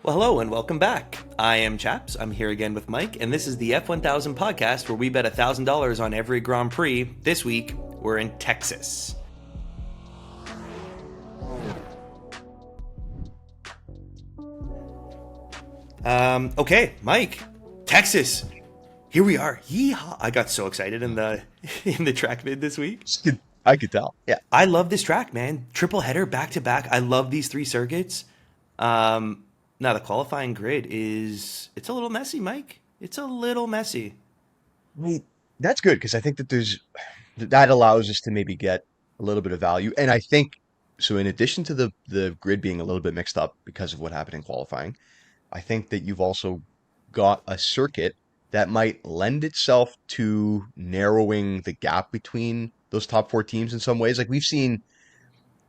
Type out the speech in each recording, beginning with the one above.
Well, hello and welcome back. I am Chaps. I'm here again with Mike, and this is the F1000 podcast where we bet $1,000 on every Grand Prix. This week, we're in Texas. Okay, Mike, Texas. Here we are. Yeehaw! I got so excited in the in the track vid this week. I could tell. Yeah. I love this track, man. Triple header back to back. I love these three circuits. Now the qualifying grid it's a little messy, Mike. It's a little messy. I mean, that's good because I think that allows us to maybe get a little bit of value. And I think so in addition to the grid being a little bit mixed up because of what happened in qualifying, I think that you've also got a circuit that might lend itself to narrowing the gap between those top four teams in some ways. Like we've seen,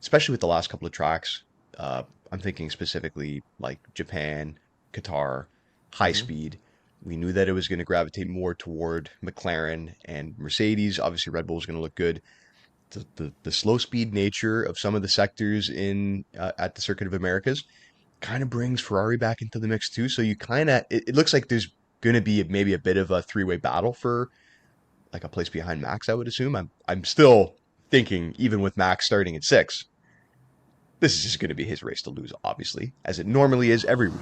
especially with the last couple of tracks, I'm thinking specifically like Japan, Qatar, high Hmm. speed. We knew that it was going to gravitate more toward McLaren and Mercedes. Obviously, Red Bull was going to look good. The slow speed nature of some of the sectors in at the Circuit of Americas kind of brings Ferrari back into the mix too. So you kind of it looks like there's going to be maybe a bit of a three-way battle for like a place behind Max. I would assume. I'm still thinking even with Max starting at six, this is just going to be his race to lose, obviously, as it normally is every week.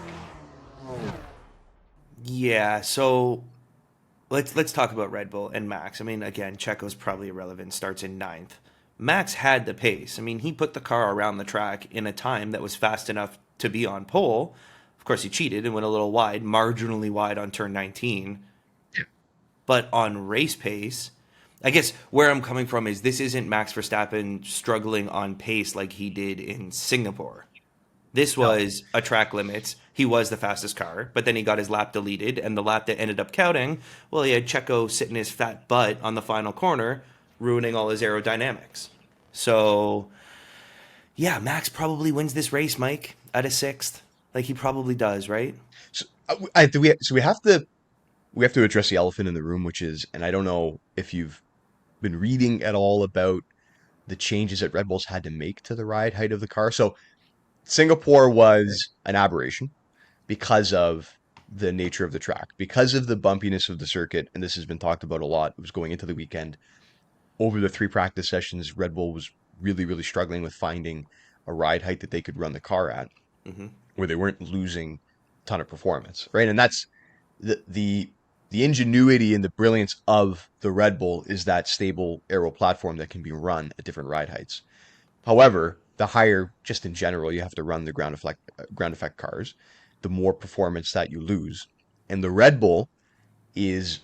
Yeah, so let's talk about Red Bull and Max. I mean, again, Checo's probably irrelevant. Starts in ninth. Max had the pace. I mean, he put the car around the track in a time that was fast enough to be on pole. Of course, he cheated and went a little wide, marginally wide on turn 19. But on race pace, I guess where I'm coming from is this isn't Max Verstappen struggling on pace like he did in Singapore. This No. was a track limits. He was the fastest car, but then he got his lap deleted, and the lap that ended up counting, well, he had Checo sitting his fat butt on the final corner, ruining all his aerodynamics. So, yeah, Max probably wins this race, Mike, at a sixth. Like he probably does, right? So, so we have to address the elephant in the room, which is, and I don't know if you've been reading at all about the changes that Red Bulls had to make to the ride height of the car. So Singapore was an aberration because of the nature of the track, because of the bumpiness of the circuit, and this has been talked about a lot. It was going into the weekend. Over the three practice sessions, Red Bull was really, really struggling with finding a ride height that they could run the car at Hmm. where they weren't losing a ton of performance, right? And that's the ingenuity and the brilliance of the Red Bull is that stable aero platform that can be run at different ride heights. However, the higher, just in general, you have to run the ground effect cars, the more performance that you lose. And the Red Bull is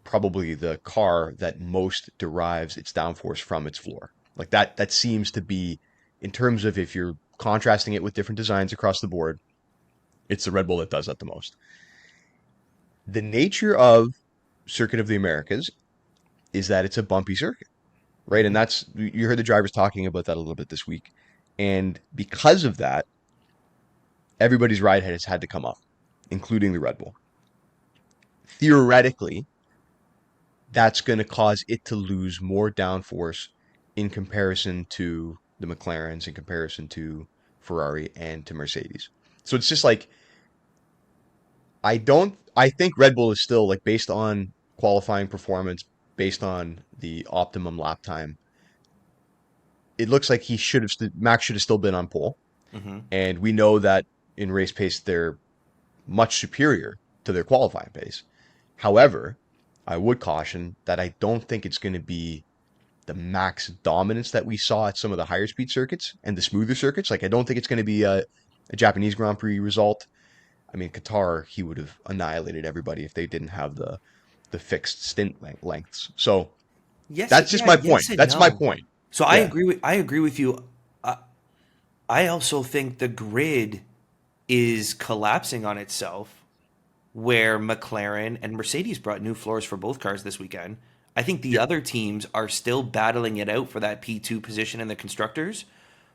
probably the car that most derives its downforce from its floor. Like that seems to be, in terms of if you're contrasting it with different designs across the board, it's the Red Bull that does that the most. The nature of Circuit of the Americas is that it's a bumpy circuit, right? And Hmm. that's, you heard the drivers talking about that a little bit this week. And because of that, everybody's ride height has had to come up, including the Red Bull. Theoretically, that's going to cause it to lose more downforce in comparison to the McLarens, in comparison to Ferrari and to Mercedes. So it's just like I think Red Bull is still like based on qualifying performance, based on the optimum lap time. It looks like Max should have still been on pole, Hmm. and we know that in race pace they're much superior to their qualifying pace. However, I would caution that I don't think it's going to be the max dominance that we saw at some of the higher speed circuits and the smoother circuits. Like I don't think it's going to be a Japanese Grand Prix result. I mean, Qatar, he would have annihilated everybody if they didn't have the fixed lengths. So Yes, that's just yeah, my yes point. and That's my no. point. So Yeah. I agree with you. Uh, I also think the grid is collapsing on itself where McLaren and Mercedes brought new floors for both cars this weekend. I think the Yep. other teams are still battling it out for that P2 position in the constructors.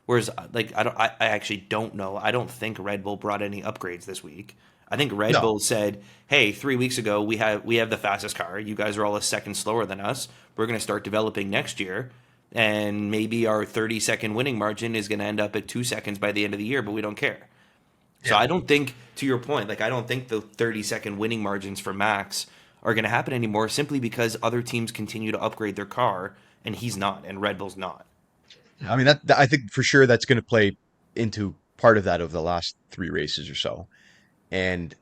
Whereas, like, I actually don't know. I don't think Red Bull brought any upgrades this week. I think Red No. Bull said, "Hey, 3 weeks ago we have the fastest car. You guys are all a second slower than us. We're going to start developing next year, and maybe our 30-second winning margin is going to end up at 2 seconds by the end of the year, but we don't care." So Yeah. I don't think to your point, like I don't think the 30-second winning margins for Max are going to happen anymore simply because other teams continue to upgrade their car and he's not and Red Bull's not. I mean, I think for sure that's going to play into part of that over the last three races or so. And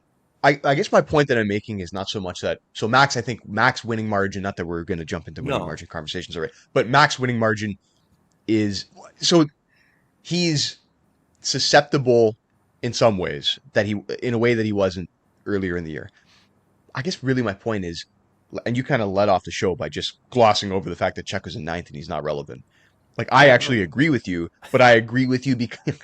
I guess my point that I'm making is not so much that so Max, I think Max winning margin, not that we're going to jump into winning No. margin conversations already, but Max winning margin is so he's susceptible in some ways that he in a way that he wasn't earlier in the year. I guess really my point is, and you kind of led off the show by just glossing over the fact that Checo's in ninth and he's not relevant. Like I actually agree with you, but I agree with you because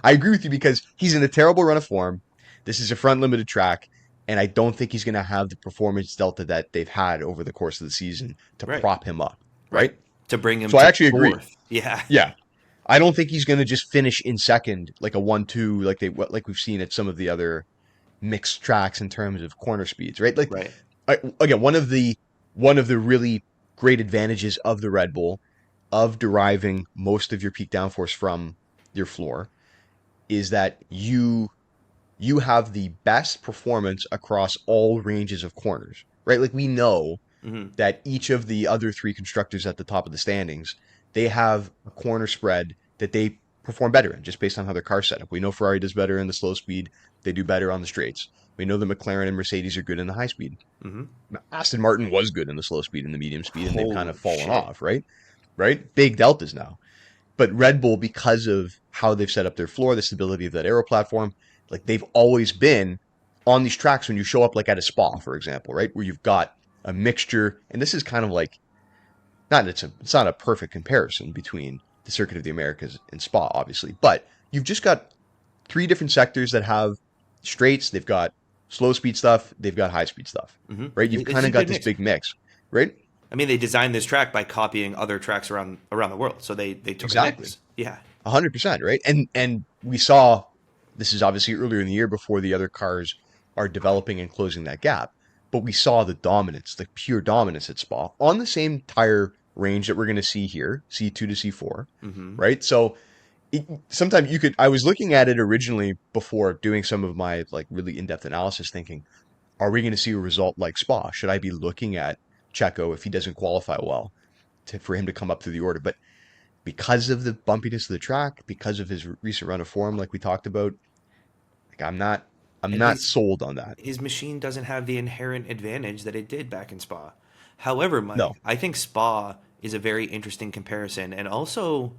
I agree with you because he's in a terrible run of form. This is a front limited track, and I don't think he's going to have the performance delta that they've had over the course of the season to Right. prop him up, Right. right? To bring him So to I actually agree. fourth. Yeah. Yeah. I don't think he's going to just finish in second like a 1-2 like we've seen at some of the other mixed tracks in terms of corner speeds, right? Like Right. again, one of the really great advantages of the Red Bull of deriving most of your peak downforce from your floor is that you have the best performance across all ranges of corners, right? Like we know Hmm. that each of the other three constructors at the top of the standings, they have a corner spread that they perform better in just based on how their car's set up. We know Ferrari does better in the slow speed. They do better on the straights. We know that McLaren and Mercedes are good in the high speed. Hmm. Aston Martin was good in the slow speed and the medium speed, and they've kind of Holy fallen shit. off, right? Right? Big deltas now. But Red Bull, because of how they've set up their floor, the stability of that aero platform, like they've always been on these tracks when you show up like at a Spa, for example, right? Where you've got a mixture, and this is kind of like it's not a perfect comparison between the Circuit of the Americas and Spa, obviously, but you've just got three different sectors that have straights, they've got slow speed stuff, they've got high speed stuff, Hmm. right? You've It's kind a of got good this mix. big mix, right? I mean, they designed this track by copying other tracks around the world. So they took a Exactly. mix. Yeah. 100%, right? And we saw this is obviously earlier in the year before the other cars are developing and closing that gap. But we saw the dominance, the pure dominance at Spa on the same tire range that we're going to see here, C2 to C4, Hmm. right? So sometimes you could. I was looking at it originally before doing some of my like really in-depth analysis, thinking, are we going to see a result like Spa? Should I be looking at Checo if he doesn't qualify well for him to come up through the order? But because of the bumpiness of the track, because of his recent run of form, like we talked about, like I'm And not sold on that. his machine doesn't have the inherent advantage that it did back in Spa. However, Mike, No, I think Spa is a very interesting comparison, and also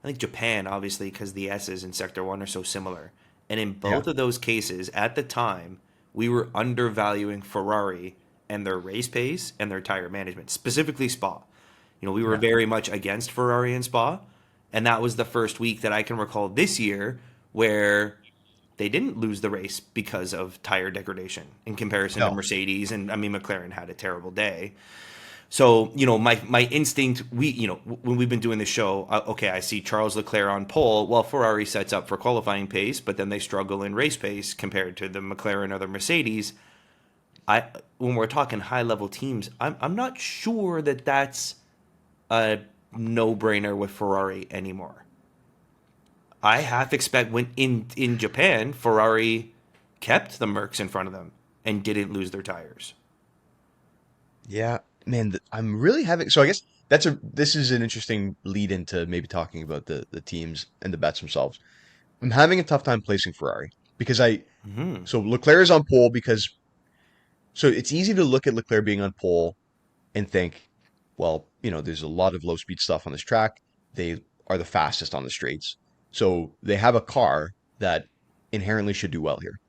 I think Japan, obviously, because the S's in Sector One are so similar. And in yeah, both of those cases, at the time, we were undervaluing Ferrari and their race pace and their tire management, specifically Spa. We were yeah, very much against Ferrari and Spa, and that was the first week that I can recall this year where they didn't lose the race because of tire degradation in comparison to no, Mercedes, and I mean McLaren had a terrible day. So my instinct, when we've been doing the show, okay, I see Charles Leclerc on pole. Well, Ferrari sets up for qualifying pace, but then they struggle in race pace compared to the McLaren or the Mercedes. I When we're talking high level teams, I'm not sure that that's a no brainer with Ferrari anymore. I half expect when in Japan, Ferrari kept the Mercs in front of them and didn't lose their tires. yeah. Man, I'm really having. So I guess this is an interesting lead into maybe talking about the teams and the bets themselves. I'm having a tough time placing Ferrari because Hmm. so Leclerc is on pole because so it's easy to look at Leclerc being on pole and think, well, there's a lot of low speed stuff on this track. They are the fastest on the straights. So they have a car that inherently should do well here.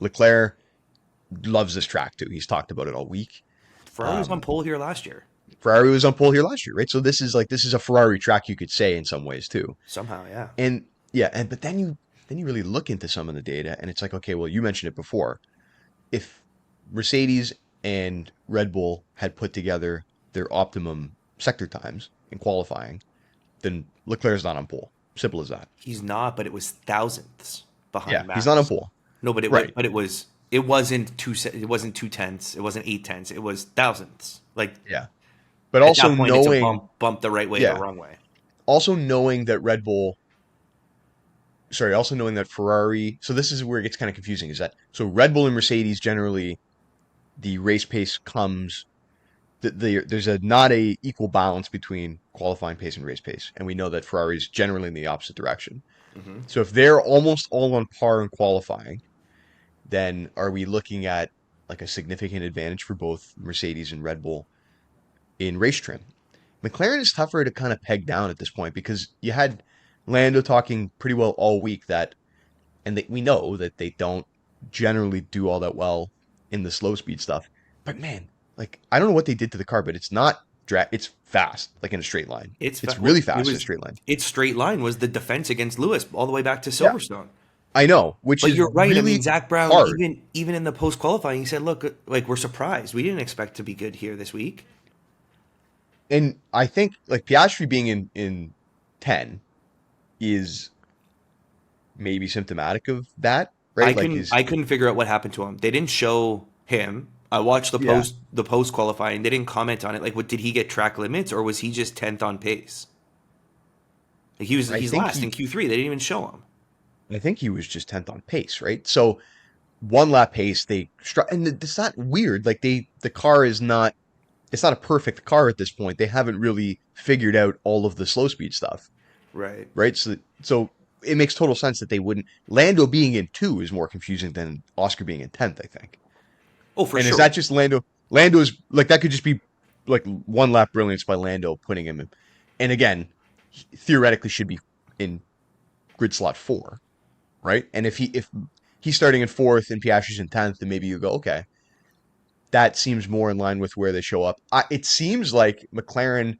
Leclerc loves this track too. He's talked about it all week. Ferrari was on Um, pole here last year Ferrari was on pole here last year, right? So this is a Ferrari track you could say in some ways too. somehow. Yeah. And yeah, and but then you really look into some of the data and it's like, okay, well, you mentioned it before. If Mercedes and Red Bull had put together their optimum sector times in qualifying, then Leclerc's not on pole. Simple as that. He's not, but it was thousandths Yeah, behind he's not on Max. pole. No, but Right. it wasn't it wasn't two tenths, it wasn't eight tenths, it was thousandths. Like Yeah. But at also that point, it's a knowing, bump the right way or yeah, wrong way. also knowing that Red Bull sorry, also knowing that Ferrari, so this is where it gets kind of confusing, is that so Red Bull and Mercedes generally the race pace comes there's a not a equal balance between qualifying pace and race pace, and we know that Ferrari is generally in the opposite direction. Hmm. So if they're almost all on par in qualifying, then are we looking at like a significant advantage for both Mercedes and Red Bull in race trim? McLaren is tougher to kind of peg down at this point because you had Lando talking pretty well all week that, and we know that they don't generally do all that well in the slow speed stuff. But man, like I don't know what they did to the car, but it's not it's fast, like in a straight line. It's Well, really it fast in a was straight line. its straight line was the defense against Lewis all the way back to Yeah, Silverstone. I know, which But is you're right. I mean, really Zach Brown, hard. even in the post qualifying, he said, "Look, like we're surprised. We didn't expect to be good here this week." And I think like Piastri being in 10 is maybe symptomatic of that, right? Like his I couldn't figure out what happened to him. They didn't show him. I watched yeah. the post qualifying. They didn't comment on it. Like, what did he get track limits or was he just 10th on pace? Like I he's think last in he Q3. They didn't even show him. I think he was just 10th on pace, right? So one lap pace and it's not weird. Like the car is not it's not a perfect car at this point. They haven't really figured out all of the slow speed stuff, Right. right? So it makes total sense that they wouldn't. Lando being in 2 is more confusing than Oscar being in 10th, I think. Oh, for And is sure. that just Lando? Lando is like that could just be like one lap brilliance by Lando putting him in. And again, he theoretically should be in grid slot 4, right? And if he's starting in 4th and Piastri's in 10th, then maybe you go, okay, that seems more in line with where they show up. It seems like McLaren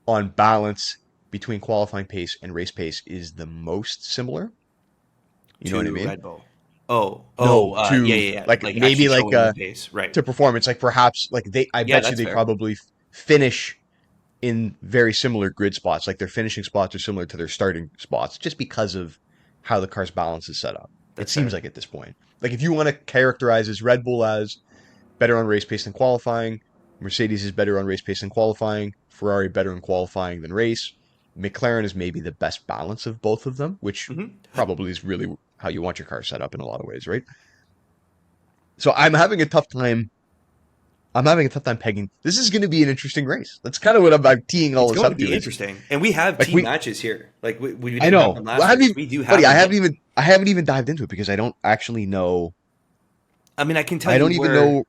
on balance between qualifying pace and race pace is the most similar. You know what I To mean? Red Bull. No, Yeah, to yeah, yeah. like Like actually maybe like showing the pace. Right. to performance, like perhaps like I Yeah, bet you that's they fair. probably finish in very similar grid spots. Like their finishing spots are similar to their starting spots, just because of how the car's balance is set up. It That's seems fair. like at this point, like if you want to characterize as Red Bull as better on race pace than qualifying. Mercedes is better on race pace than qualifying. Ferrari better in qualifying than race. McLaren is maybe the best balance of both of them, which Hmm. probably is really how you want your car set up in a lot of ways, right? So I'm having a tough time. I'm having a tough time pegging. This is going to be an interesting race. That's kind of what I'm teeing all It's this going to up be to. Is interesting, and we have like team matches here. Like we I didn't have know. them Well, I last haven't week. even, We do have buddy. them. I haven't even dived into it because I don't actually know. I mean, I can tell I you don't even where know.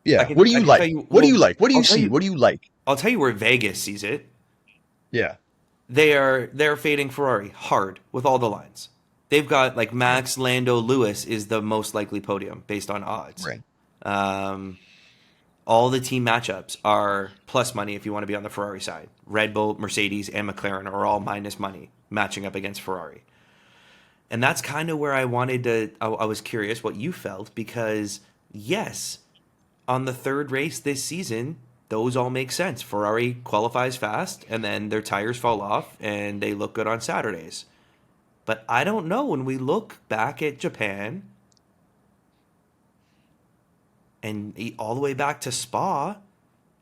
Yeah. What do I you can tell like? you. What do you Well, like? What do I'll you tell see? you. What do you like? I'll tell you where Vegas sees it. Yeah. They're fading Ferrari hard with all the lines. They've got like Max, Lando, Lewis is the most likely podium based on odds. Right. Um, all the team matchups are plus money if you want to be on the Ferrari side. Red Bull, Mercedes, and McLaren are all minus money matching up against Ferrari. And that's kind of where I wanted to. I was curious what you felt because, yes, on the third race this season, those all make sense. Ferrari qualifies fast and then their tires fall off and they look good on Saturdays. But I don't know when we look back at Japan and all the way back to Spa,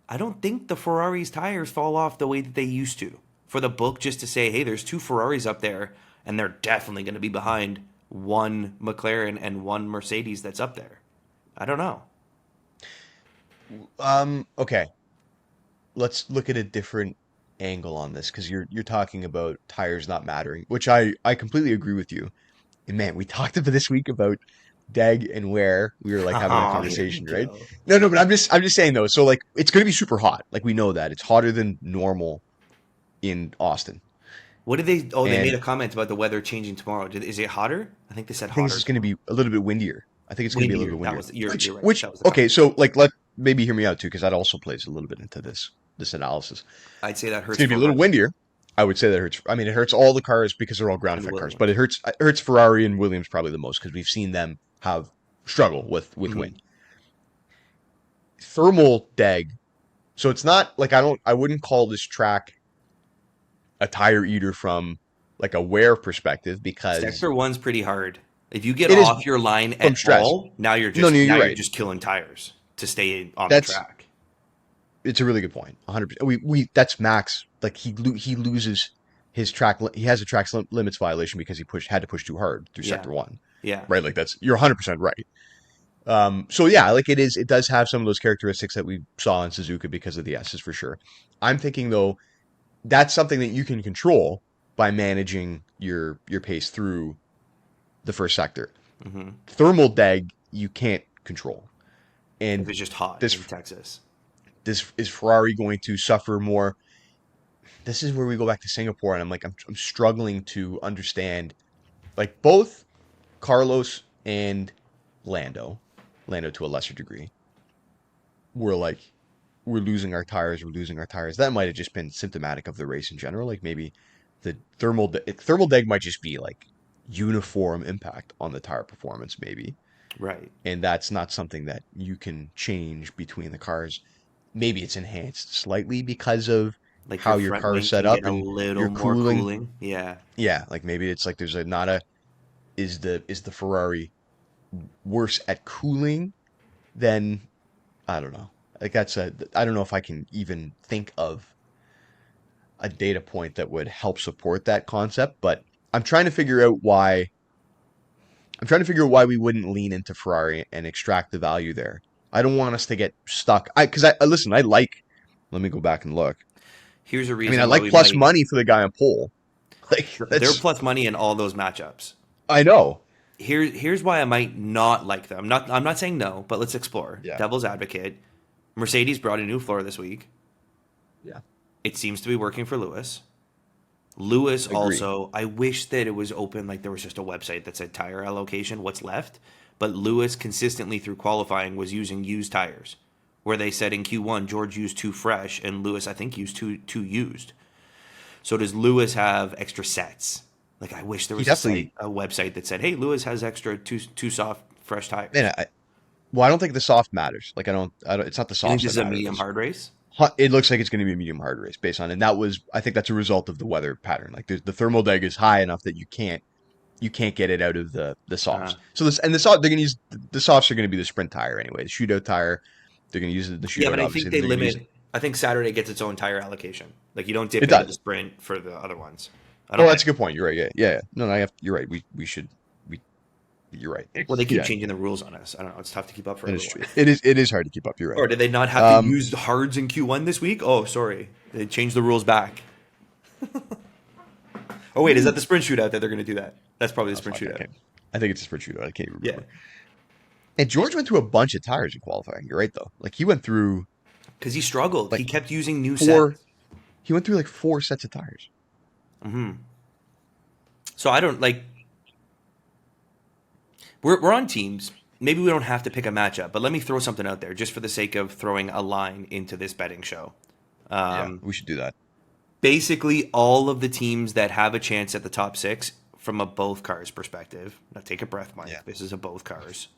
I don't think the Ferrari's tires fall off the way that they used to. For the book just to say, hey, there's two Ferraris up there and they're definitely going to be behind one McLaren and one Mercedes that's up there. I don't know. Okay. Let's look at a different angle on this because you're talking about tires not mattering, which I completely agree with you. And man, we talked about this week about Dag and where we were like having that Oh, here we conversation, right? go. No, but I'm just saying though. So like it's going to be super hot. Like we know that it's hotter than normal in Austin, What did they? Oh, they made and a comment about the weather changing tomorrow. Is it hotter? I think they said I think it's hotter just going to tomorrow. be a little bit windier. I think it's going to be a little Windier. bit That windier. was Which you're right. which That was the okay, comment. so like let maybe hear me out too because that also plays a little bit into this analysis. I'd say that It's hurts going to be a little Ferrari windier. I would say that hurts. I mean, it hurts all the cars because they're all ground and effect cars, but Williams. it hurts Ferrari and Williams probably the most because we've seen them have struggle with Hmm. wind. Thermal Dag. So it's not like I wouldn't call this track a tire eater from like a wear perspective because Sector one's pretty hard. If you get it is off your line from at stress. all, now No, no, now you're you're right. just killing tires to stay on the That's track. it's a really good point. 100%. We that's Max. Like he loses. he has a limits violation because he had to push too hard through Yeah. sector 1. Yeah. Right? Like you're 100% right. So yeah, like it does have some of those characteristics that we saw in Suzuka because of the S's for sure. I'm thinking though that's something that you can control by managing your pace through the first sector. Mm-hmm. Thermal deg you can't control. If And it's just hot this in Texas. this is Ferrari going to suffer more. This is where we go back to Singapore and I'm struggling to understand like both Carlos and Lando to a lesser degree were like we're losing our tires, we're losing our tires. That might have just been symptomatic of the race in general. Like maybe the thermal deg might just be like uniform impact on the tire performance, maybe. Right. And that's not something that you can change between the cars. Maybe it's enhanced slightly because of Like how your your front car is wing set can up get a and little your more cooling. cooling. Yeah. Yeah, like maybe it's like there's a not a is the Ferrari worse at cooling than I don't know. Like I don't know if I can even think of a data point that would help support that concept, but I'm trying to figure out why we wouldn't lean into Ferrari and extract the value there. I don't want us to get stuck. Because I listen, let me go back and look. Here's a I mean, I reason why like we plus might. money for the guy on pole. Like Sure, they're that's plus money in all those matchups. I know. Here's why I might not like them. I'm not saying no, but let's explore. Yeah. Devil's advocate. Mercedes brought a new floor this week. Yeah. It seems to be working for Lewis. Lewis Agree. also, I wish that it was open, like there was just a website that said tire allocation, what's left. But Lewis consistently through qualifying was using used tires, where they said in Q1 George used two fresh and Lewis I think used two used. So does Lewis have extra sets? Like I wish there He was definitely a website that said, "Hey, Lewis has extra two soft fresh tires." man, well, I don't think the soft matters. Like I don't it's not the You think softs this that is a matter. medium hard race? It looks like it's going to be a medium hard race based on, and I think that's a result of the weather pattern. Like the thermal deg is high enough that you can't get it out of the Uh, softs. So the soft they're going to use the softs are going to be the sprint tire anyway. The shootout tire, they're going to use the yeah, shootout but I obviously. think Then they they're going to use limit. I think Saturday gets its own tire allocation. Like you don't dip it into the does. sprint for the other ones. I Oh, don't that's think. a good point. You're right. Yeah. No, no, you're right. We should we you're right. Well, they keep Yeah, changing the rules on us. I don't know. It's tough to keep up for that is everyone. true. It is hard to keep up. You're right. Or did they not have to Um, use hards in Q1 this week? Oh, sorry. They changed the rules back. Oh, wait. Is that the sprint shootout that they're going to do that? That's probably the oh, sprint fuck, I shootout. can't. I think it's a sprint shootout. I can't even Yeah. remember. And George went through a bunch of tires in qualifying. You're right though. Like he went through Because he struggled. He like kept using new four. sets. He went through like four sets of tires. So I don't like. We're on teams. Maybe we don't have to pick a matchup, but let me throw something out there just for the sake of throwing a line into this betting show. Yeah, we should do that. Basically, all of the teams that have a chance at the top six from a both cars perspective. Now, take a breath, Mike. Yeah, This is a both cars,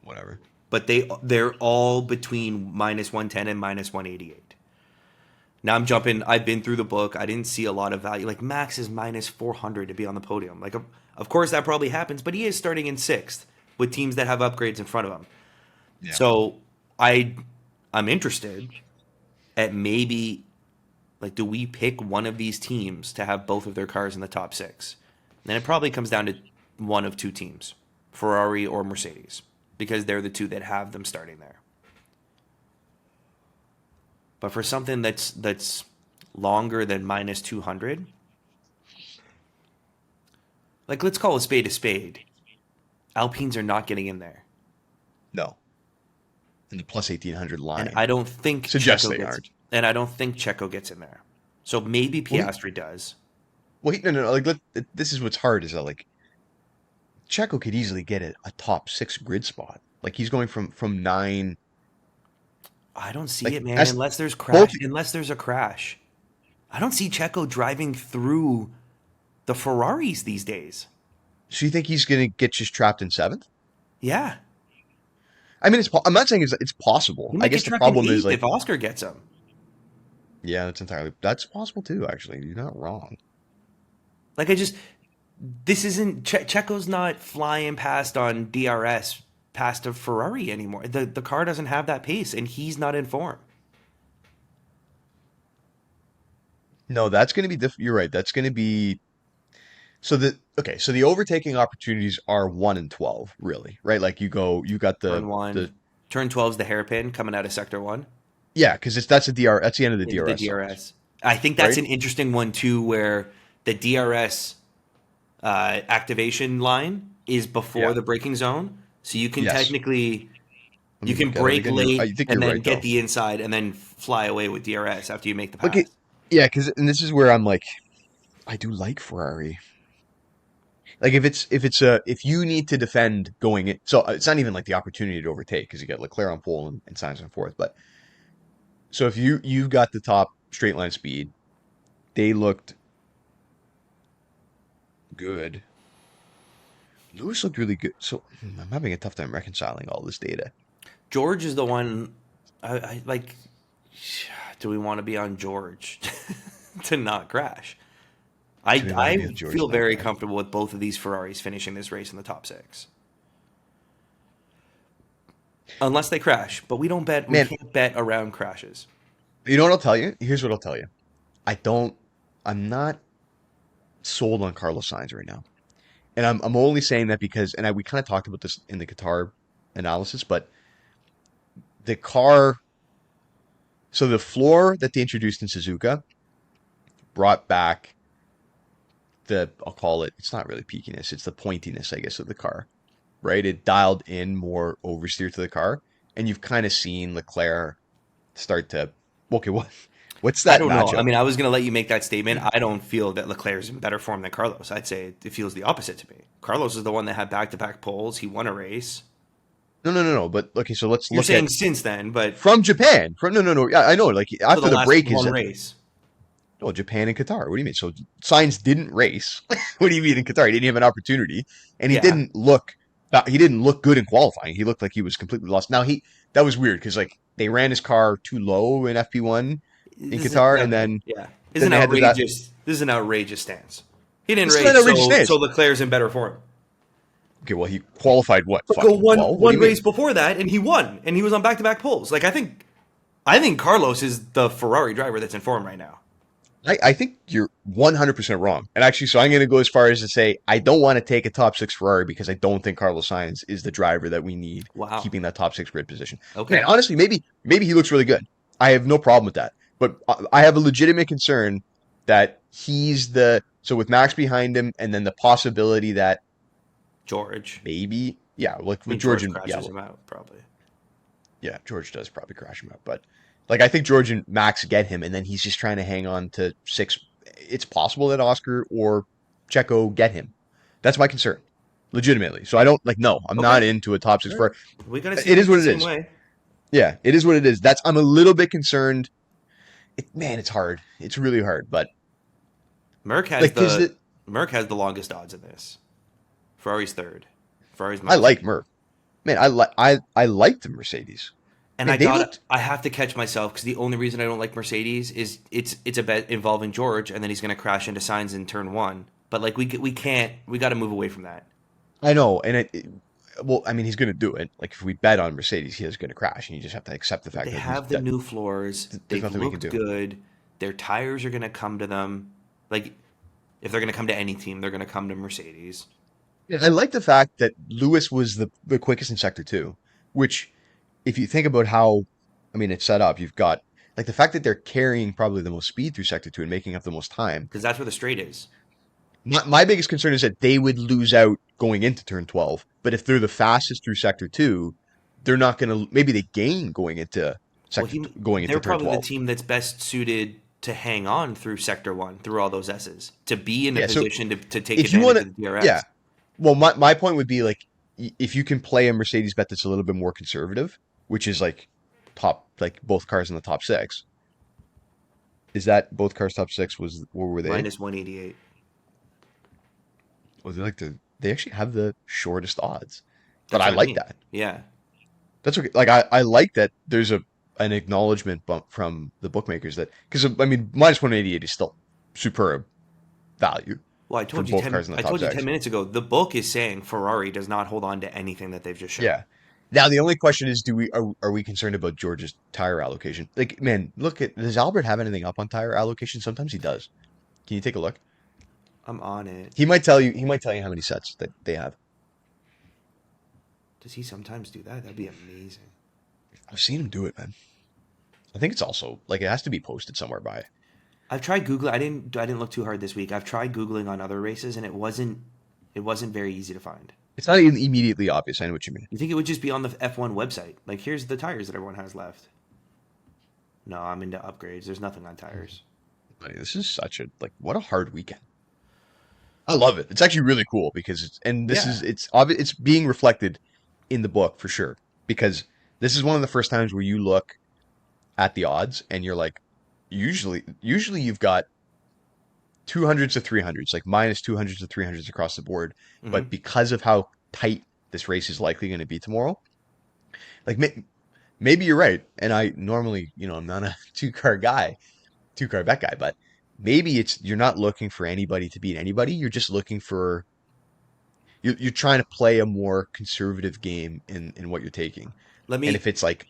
whatever. but they're all between minus 110 and minus 188. Now I'm jumping. I've been through the book. I didn't see a lot of value. Like Max is minus 400 to be on the podium. Like, of course that probably happens, but he is starting in sixth with teams that have upgrades in front of him. Yeah. So I'm interested at maybe like do we pick one of these teams to have both of their cars in the top six? And then it probably comes down to one of two teams, Ferrari or Mercedes, because they're the two that have them starting there. But for something that's longer than minus 200, like let's call a spade a spade. Alpines are not getting in there. No. And the plus 1800 And line I don't think suggests Checo they gets aren't. and I don't think Checo gets in there. So maybe Well, Piastri does. no. Like, this is what's hard is that like Checo could easily get a top six grid spot. Like he's going from nine. I don't see Like it, man, that's unless there's both. a crash. I don't see Checo driving through the Ferraris these days. So you think he's gonna get just trapped in seventh? Yeah. I mean, I'm not saying it's possible. He I might guess get the trapped in problem is eighth like, if Oscar gets him. yeah, that's possible too. Actually, you're not wrong. Like this isn't Checo's not flying past on DRS past a Ferrari anymore. The car doesn't have that pace, and he's not in form. No, that's going to be you're right. That's going to be so the overtaking opportunities are 1 and 12, really, right? Like you got Turn the one, turn 12 is the hairpin coming out of sector one. yeah, because it's that's the DR that's the end of the Into the DRS zones, DRS. I think that's right? an interesting one too, where the DRS activation line is before Yeah. the braking zone, so you can Yes. technically Let you me can look at it brake again. I late think and you're then right get though. the inside and then fly away with DRS after you make the Look at pass. yeah, because and this is where I'm like, I do like Ferrari. Like if you need to defend going in, so it's not even like the opportunity to overtake because you get Leclerc on pole and Sainz on fourth. But so if you've got the top straight line speed, they looked good. Lewis looked really good. So I'm having a tough time reconciling all this data. George is the one I like. Do we want to be on George to not crash? Do I we want to be I on George feel in that very crash? comfortable with both of these Ferraris finishing this race in the top six, unless they crash. But we don't bet. We Man, can't bet around crashes. you know what I'll tell you? Here's what I'll tell you. I don't. I'm not sold on Carlos Sainz right now, and I'm only saying that because, we kind of talked about this in the Qatar analysis, but the car. So the floor that they introduced in Suzuka brought back I'll call it. It's not really peakiness. It's the pointiness, I guess, of the car. Right? It dialed in more oversteer to the car, and you've kind of seen Leclerc start to. Okay, what's I that don't know. I matchup? mean, I was going to let you make that statement. I don't feel that Leclerc is in better form than Carlos. I'd say it feels the opposite to me. Carlos is the one that had back-to-back poles. He won a race. No, no, no, no. But okay, so let's You're look at saying since then, but from Japan. From no, no, no. Yeah, I know. Like for the after the last break is one race. well, Japan and Qatar. What do you mean? So Sainz didn't race. What do you mean in Qatar? He didn't have an opportunity, and he Yeah. didn't look. He didn't look good in qualifying. He looked like he was completely lost. Now that was weird because like they ran his car too low in FP1 in This is Qatar, and acceptable. Yeah. This is then an they had to that. outrageous this is an outrageous stance. He didn't This is an race, outrageous so stance. Leclerc's in better form. Okay, well he qualified what But go fucking one 12. What do one you mean? race before that and he won. And he was on back to back poles. Like I think Carlos is the Ferrari driver that's in form right now. I think you're 100% wrong. And actually, so I'm going to go as far as to say I don't want to take a top six Ferrari because I don't think Carlos Sainz is the driver that we need Wow. keeping that top six grid position. Man, Okay. honestly, maybe he looks really good. I have no problem with that. But I have a legitimate concern that so with Max behind him, and then the possibility that George. maybe, yeah, like I with mean George George and yeah, crashes him out, probably. yeah, George does probably crash him out, but like I think George and Max get him, and then he's just trying to hang on to six. It's possible that Oscar or Checo get him. That's my concern, legitimately. So I don't like. No, I'm Okay. not into a top six All right. for. We gotta see It is things what the it same is. way. Yeah, it is what it is. I'm a little bit concerned. Man, it's hard. It's really hard, but Merck has like because the Merck has the longest odds in this. Ferrari's third. Ferrari's I minus like 180. Merc. Man, I like the Mercedes. And Man, they looked. I have to catch myself because the only reason I don't like Mercedes is it's a bet involving George and then he's going to crash into Signs in turn one. But like we can't we got to move away from that. I know, and well, I mean, he's going to do it. Like if we bet on Mercedes, he is going to crash, and you just have to accept the But fact they that have the new floors. there's They've nothing we can looked do. good. Their tires are going to come to them. Like if they're going to come to any team, they're going to come to Mercedes. Yeah, I like the fact that Lewis was the quickest in sector two, which, if you think about how, I mean, it's set up, you've got like the fact that they're carrying probably the most speed through sector two and making up the most time. Because that's where the straight is. My biggest concern is that they would lose out going into turn 12, but if they're the fastest through sector two, they're not going to, maybe they gain Well, going into they're turn probably the 12. team that's best suited to hang on through Sector 1, through all those S's, to be in a Yeah, so position to take if you want advantage to, of the DRS. yeah, well, my point would be like if you can play a Mercedes bet that's a little bit more conservative, which is like like both cars in the top six. Is that both cars top six? What were they? Minus 188. Was they like they actually have the shortest odds, but That's I what I like mean. that. Yeah. That's okay. Like I like that there's an acknowledgement bump from the bookmakers that because I mean minus 188 is still superb value Well, for both cars in the I top told you six. 10 minutes ago, the book is saying Ferrari does not hold on to anything that they've just shown. Yeah. Now the only question is, are we concerned about George's tire allocation? Like, man, look at does Albert have anything up on tire allocation? Sometimes he does. Can you take a look? I'm on it. He might tell you. He might tell you how many sets that they have. Does he sometimes do that? That'd be amazing. I've seen him do it, man. I think it's also like it has to be posted somewhere by. I've tried Googling. I didn't look too hard this week. I've tried Googling on other races, and it wasn't very easy to find. It's not even immediately obvious. I know what you mean. You think it would just be on the F1 website? Like, here's the tires that everyone has left. No, I'm into upgrades. There's nothing on tires. Buddy, this is such a like what a hard weekend. I love it. It's actually really cool because Yeah. it's obvious it's being reflected in the book for sure because this is one of the first times where you look at the odds and you're like usually you've got 200s to 300s like minus 200s to 300s across the board, Hmm. but because of how tight this race is likely going to be tomorrow, like maybe you're right, and I normally I'm not a two car bet guy, but maybe it's you're not looking for anybody to beat anybody. You're just looking for you're trying to play a more conservative game in what you're taking. Let And me if it's like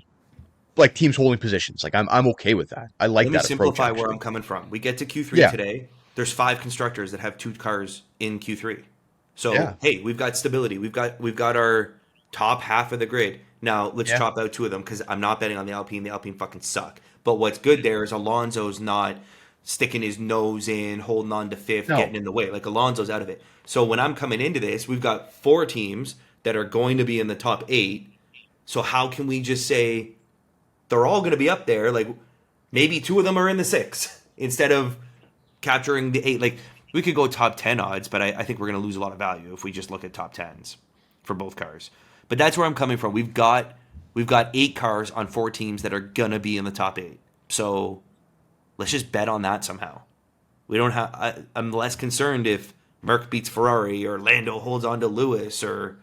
teams holding positions, like I'm okay with that. I like let me that approach simplify where I'm actually. coming from. We get to Q3 Yeah, today. There's 5 constructors that have 2 cars in Q3. So yeah, hey, we've got stability. We've got our top half of the grid. Now let's yeah. chop out 2 of them because I'm not betting on the Alpine. The Alpine fucking suck. But what's good there is Alonso's not sticking his nose in, holding on to fifth, No, getting in the way. Like Alonso's out of it. So when I'm coming into this, we've got 4 teams that are going to be in the top 8. So how can we just say they're all going to be up there? Like maybe 2 of them are in the 6 instead of capturing the 8. Like we could go top 10 odds, but I think we're going to lose a lot of value if we just look at top 10s for both cars. But that's where I'm coming from. We've got 8 cars on 4 teams that are going to be in the top 8. So let's just bet on that somehow. We don't have. I'm less concerned if Merck beats Ferrari or Lando holds on to Lewis. Or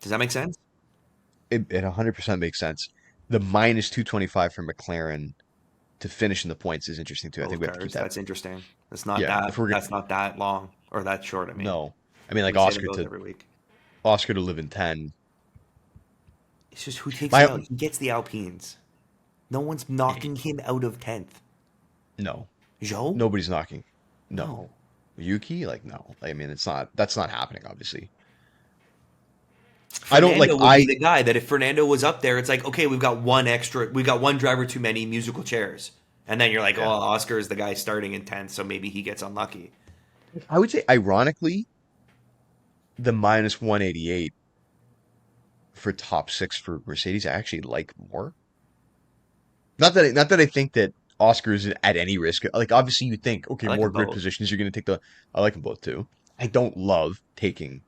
does that make sense? it 100% makes sense. The minus 225 for McLaren to finish in the points is interesting too. I think Both we have to keep cars. that. That's interesting. That's not Yeah, that. if we're gonna That's not that long or that short. I mean, no, I mean like we say them both every week. Oscar to live in 10. It's just who takes him My out. He gets the Alpines. No one's knocking him out of 10th. no, Joe? nobody's knocking. No, No. Yuki, like no. I mean, that's not happening. Obviously, I don't like Fernando would be I the guy that if Fernando was up there, it's like, okay, we've got one driver too many musical chairs. And then you're like, oh, yeah. Oscar is the guy starting in 10th, so maybe he gets unlucky. I would say ironically the minus 188 for top 6 for Mercedes I actually like more. Not that I think that Oscar is at any risk. Like obviously you think okay, I like more them grid both. positions you're going to take the I like them both too. I don't love taking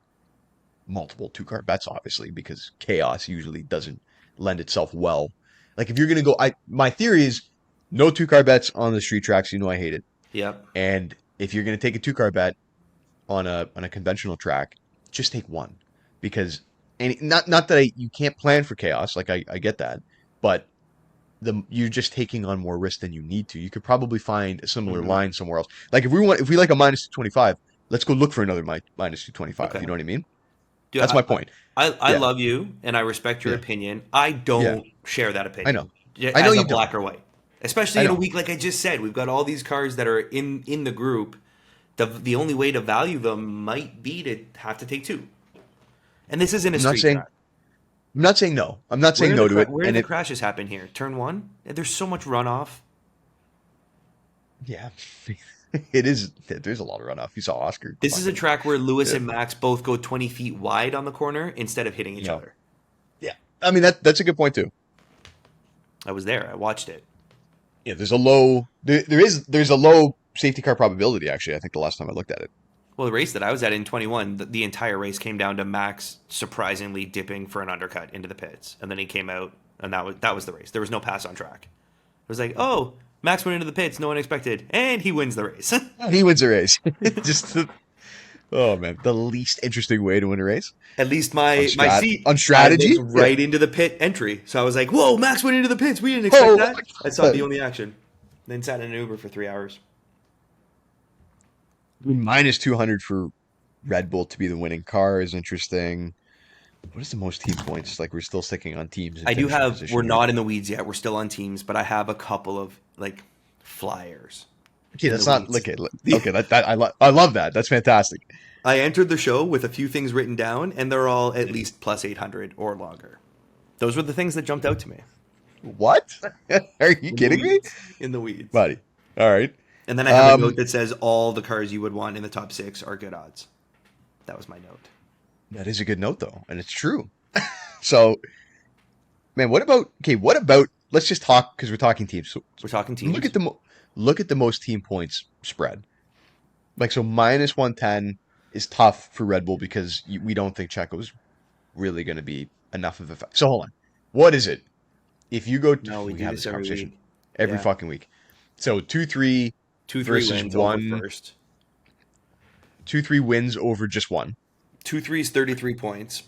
multiple two car bets obviously because chaos usually doesn't lend itself well. Like if you're going to go I my theory is no two car bets on the street tracks, you know I hate it. Yep. And if you're going to take a two car bet on a conventional track, just take one because and not that you can't plan for chaos, like I get that, but you're just taking on more risk than you need to. You could probably find a similar Hmm. line somewhere else. Like if we like a minus 225, let's go look for another minus 225. Okay. You know what I mean? Dude, That's my point. I Yeah, love you and I respect your yeah, opinion. I yeah. don't share that I know. opinion I know as a you don't. black or white. Especially I in a know. week like I just said, we've got all these cars that are in the group. The only way to value them might be to have to take 2. And this isn't a I'm not street saying track. I'm not saying no. I'm not saying no to it. Where do And the it crashes happen here? Turn 1? There's so much runoff. yeah, it is. There's a lot of runoff. You saw Oscar This is a fucking track where Lewis yeah. and Max both go 20 feet wide on the corner instead of hitting each Yeah. other. Yeah. I mean that's a good point too. I was there. I watched it. Yeah, there's a low safety car probability actually. I think the last time I looked at it. Well, the race that I was at in 21, the entire race came down to Max surprisingly dipping for an undercut into the pits, and then he came out, and that was the race. There was no pass on track. It was like, oh, Max went into the pits, no one expected, and he wins the race. He wins a race. Just oh man, the least interesting way to win a race At least on my seat on I looked strategy. Yeah. right into the pit entry, so I was like, whoa, Max went into the pits. We didn't expect Oh that. my I saw the God. only action, then sat in an Uber for 3 hours. I mean, minus 200 for Red Bull to be the winning car is interesting. What is the most team points? Like we're still sticking on teams and I do finishing have. We're position here. not in the weeds yet. We're still on teams, but I have a couple of like flyers Okay, in the that's not weeds. okay. Okay, that I love that. That's fantastic. I entered the show with a few things written down, and they're all at least plus 800 or longer. Those were the things that jumped out to me What? Are you in the kidding me, weeds. In the weeds. buddy? All right. And then I have a Um, note that says all the cars you would want in the top six are good odds. That was my note. that is a good note though, and it's true. So, man, what about okay? What about let's just talk because we're talking teams. So We're talking look teams. at the look at the most team points spread. Like so, minus 110 is tough for Red Bull because we don't think Checo's really going to be enough of a. So hold on, what is it? If you go, No, we we do have this this every conversation week. every Yeah, fucking week. So 2-3 2-3 versus wins over one, first. 2-3 wins over just one. 2-3 is 33 points.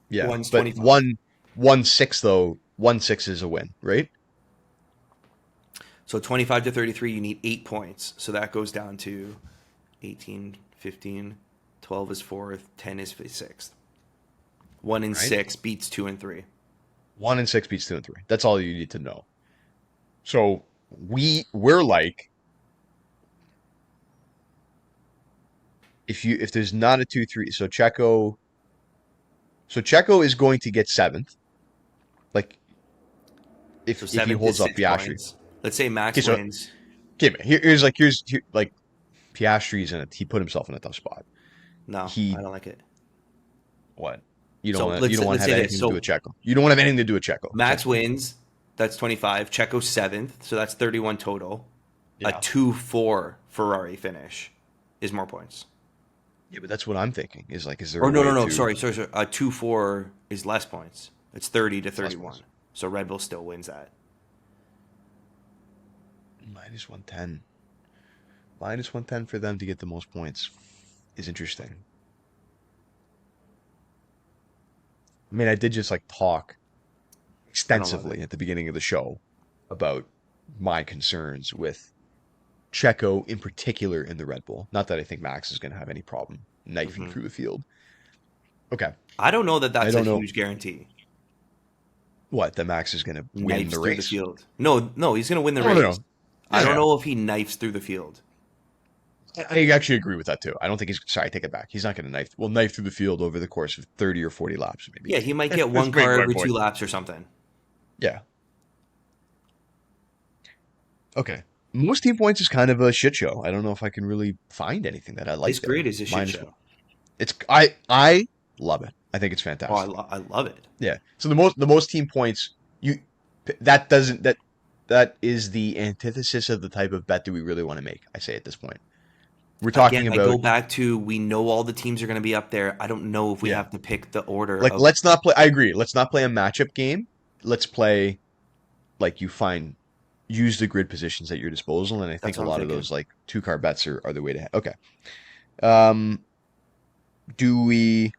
Yeah, One's but 25. 1-6 though. 1-6 is a win, right? So 25 to 33, you need 8 points. So that goes down to 18, 15, 12 is fourth, 10 is sixth. 1 and Right. 6 beats 2 and 3. 1-6 beats 2-3. That's all you need to know. So we're like, if there's not a 2-3, so Checo is going to get seventh. Like So if he 7th is holds up 6 Piastri. points. Let's say Okay, Max so wins. okay, man, here, like Piastri's in it. He put himself in a tough spot. No, I He don't like it. what? So You don't want to let's have say this. anything to do with So Checo. You don't want to have anything to do with Checo, Max essentially. wins. That's 25. Checo's 7th. So that's 31 total. A Yeah. 2-4 Ferrari finish is more points. Yeah, but that's what I'm thinking. Is like, is there Or a no, way no, no. to Sorry. A 2-4 is less points. It's 30 to it's less 31. points? So Red Bull still wins that. Minus 110. Minus 110 for them to get the most points is interesting. I mean, I did just like talk I don't love it. extensively at the beginning of the show about my concerns with Checo in particular in the Red Bull. Not that I think Max is going to have any problem knifing Hmm. through the field. Okay. I don't know that I that's a don't know huge guarantee. what that Max is going to win Knifes the through the race. field. No, no, he's going to win the No, no, race. no. I Yeah, don't yeah. know if he knifes through the field. I actually agree with that too. I don't think he's sorry, I take it back. He's not going to knife through the field over the course of 30 or 40 laps maybe. Yeah, he might get That's one big car my every point. 2 laps or something. Yeah. Okay. Most team points is kind of a shit show. I don't know if I can really find anything that I This like grid there. is a shit Minus one. show. It's I love it. I think it's Oh, fantastic. I love it. Yeah. So the most team points you that doesn't that is the antithesis of the type of bet that we really want to make. I say at this point. We're Again, talking I go about back to we know all the teams are going to be up there. I don't know if we yeah. have to pick the order Like of. let's not play I agree. Let's not play a matchup game. Let's play like use the grid positions at your disposal, and I think That's a what I'm lot of thinking. those like two car bets are the way to okay. Um do we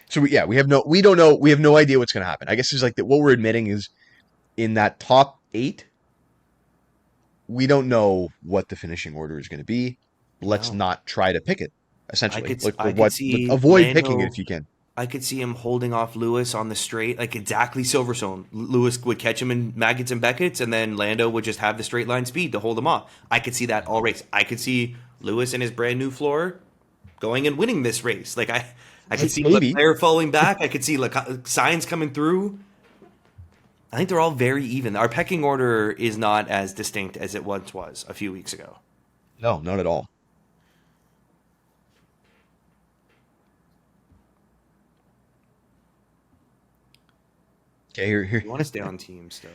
so we don't know we have no idea what's gonna happen. I guess is like that what we're admitting is in that top eight, we don't know what the finishing order is gonna be. Let's No, not try to pick it, essentially. Like or I could what see avoid picking it Lando. if you can. I could see him holding off Lewis on the straight, like exactly Silverstone. Lewis would catch him in Maggots and Beckett's, and then Lando would just have the straight line speed to hold him off. I could see that all race. I could see Lewis in his brand new floor going and winning this race. I could see Maybe. Leclerc falling back. I could see signs coming through. I think they're all very even. Our pecking order is not as distinct as it once was a few weeks ago. No, not at all. Okay, here. You want to stay on team still.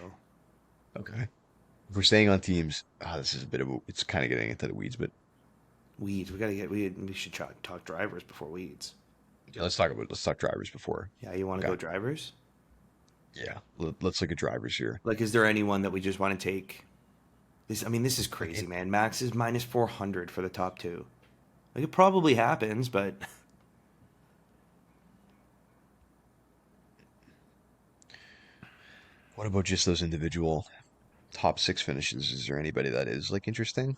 Okay. If we're staying on teams, this is a bit of it's kind of getting into the weeds, but Weeds. We should talk drivers before weeds. yeah, let's talk drivers before. Yeah, you want to Okay. go drivers? Yeah, let's look at drivers here. Like, is there anyone that we just want to take? This is Like, crazy, man. Max is minus 400 for the top two. Like, it probably happens, but what about just those individual top six finishes? Is there anybody that is like interesting?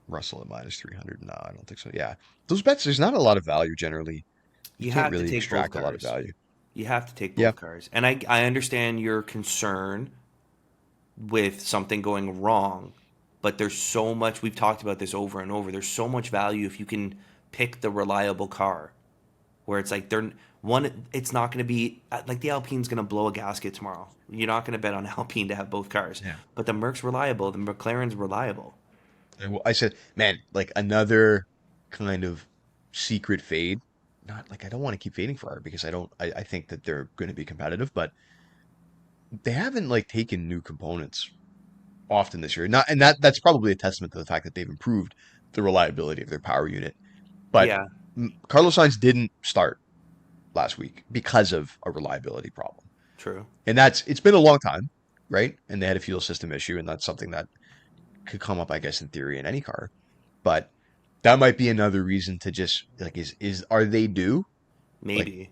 Russell at -300. No, I don't think so. Yeah, those bets. There's not a lot of value generally. You You can't have to really take both extract a lot of cars. value. You have to take Yeah, both cars. And I understand your concern with something going wrong, but there's so much, we've talked about this over and over. There's so much value if you can pick the reliable car where it's like they're one, it's not going to be like the Alpine's going to blow a gasket tomorrow. You're not going to bet on Alpine to have both cars, yeah. but the Merc's reliable, the McLaren's reliable. I said, man, like another kind of secret fade. Not like I don't want to keep fading Ferrari because I don't. I think that they're going to be competitive, but they haven't like taken new components often this year. Not, and that's probably a testament to the fact that they've improved the reliability of their power unit. But Yeah, Carlos Sainz didn't start last week because of a reliability problem. true. And it's been a long time, right? And they had a fuel system issue, and that's something that could come up, I guess, in theory in any car. But that might be another reason to just like is are they due? Like Maybe.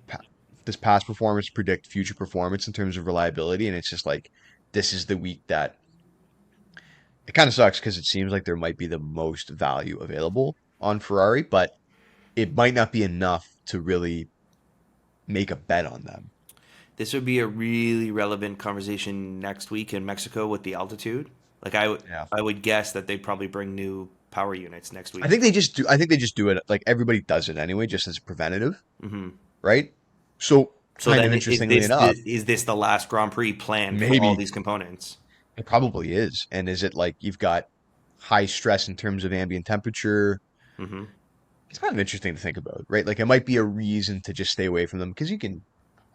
does past performance predict future performance in terms of reliability? And it's just like this is the week that it kind of sucks because it seems like there might be the most value available on Ferrari, but it might not be enough to really make a bet on them. This would be a really relevant conversation next week in Mexico with the altitude. Like Yeah. I would guess that they'd probably bring new power units next I week. think they just do. I think they just do it like everybody does it anyway, just as a preventative, Hmm. right? So, So kind of then, interestingly enough, is this the last Grand Prix planned for all maybe these components? it probably is. And is it like you've got high stress in terms of ambient temperature? Hmm. It's kind of interesting to think about, right? Like it might be a reason to just stay away from them because you can,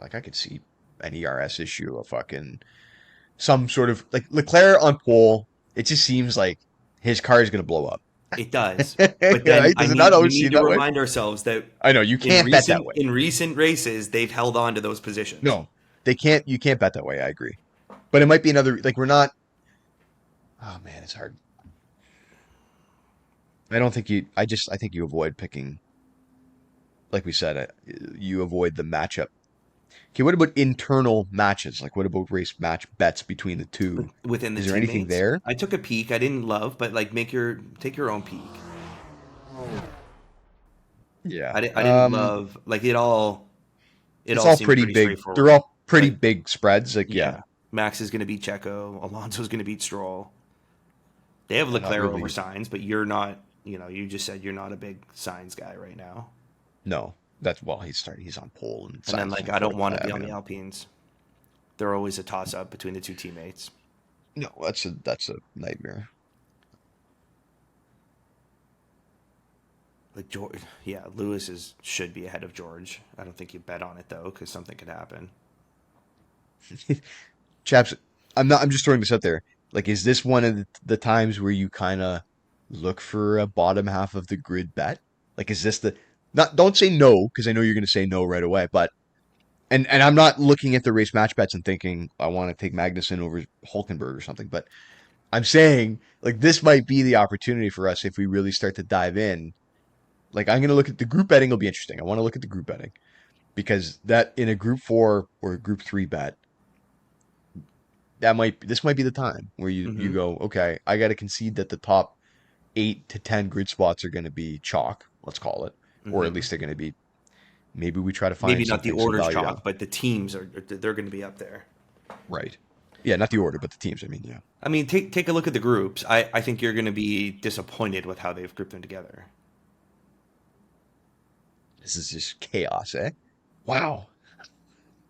like, I could see an ERS issue, a fucking some sort of like Leclerc on pole. It just seems like his car is going to blow up. It does, but then Right? Does it not we always need seem to that way? remind ourselves that I know you can't bet that way. in recent races they've held on to those positions. No, they can't. You can't bet that way. I agree. But it might be another. Like we're not. Oh man, it's hard. I don't think you. I think you avoid picking. Like we said, you avoid the matchup. Okay, what about internal matches? Like, what about race match bets between the two? Within the Is there anything teammates, there? I took a peek. I didn't love, but like take your own peek. Yeah. I didn't love like it It's all all seemed pretty pretty big. They're straightforward. all pretty Like big spreads. Like, yeah, yeah, Max is going to beat Checo. Alonso's going to beat Stroll. They have not Leclerc over really. Signs, but you're not. You know, you just said you're not a big Signs guy right now. No, that's well. He's on pole and And then Sainz is like on I don't foot. want to I be on mean, the Alpines. They're always a toss up between the two teammates. no, that's a nightmare. Like George, yeah, should be ahead of George. I don't think you bet on it though, because something could happen. Chaps, I'm not. I'm just throwing this out there. Like, is this one of the times where you kind of look for a bottom half of the grid bet? Like, is this the not? Don't say no because I know you're going to say no right away. But and I'm not looking at the race match bets and thinking I want to take Magnussen over Hulkenberg or something. But I'm saying like this might be the opportunity for us if we really start to dive in. Like, I'm going to look at the group betting. Will be interesting. I want to look at the group betting because that in a group 4 or a group 3 bet this might be the time where you Hmm. go, okay, I got to concede that the top 8 to 10 grid spots are going to be chalk, let's call it, or at Hmm. least they're going to be. Maybe we try to Maybe find not the some orders value chalk, out. but the teams they're going to be up there. Right. Yeah, not the order, but the teams. I mean, yeah. I mean, take a look at the groups. I think you're going to be disappointed with how they've grouped them together. This is just chaos, eh? Wow.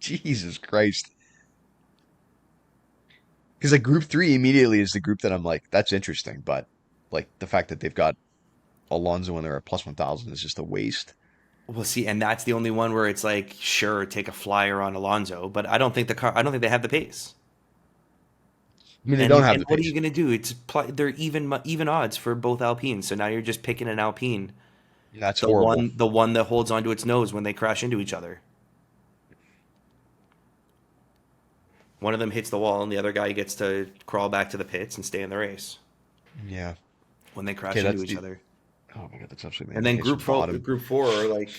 Jesus Christ. Because like group 3 immediately is the group that I'm like, that's interesting, but like the fact that they've got Alonso when they're at +1,000 is just a waste. We'll see, and that's the only one where it's like, sure, take a flyer on Alonso, but I don't think I don't think they have the pace. I mean, they don't have And the what are pace. you going to do? They're even odds for both Alpines. So now you're just picking an Alpine, That's horrible. the one that holds onto its nose when they crash into each other. One of them hits the wall, and the other guy gets to crawl back to the pits and stay in the race Yeah. when they crash Okay, into that's each the. other. Oh my God, that's absolutely And amazing. then Okay, so bottom, group four are like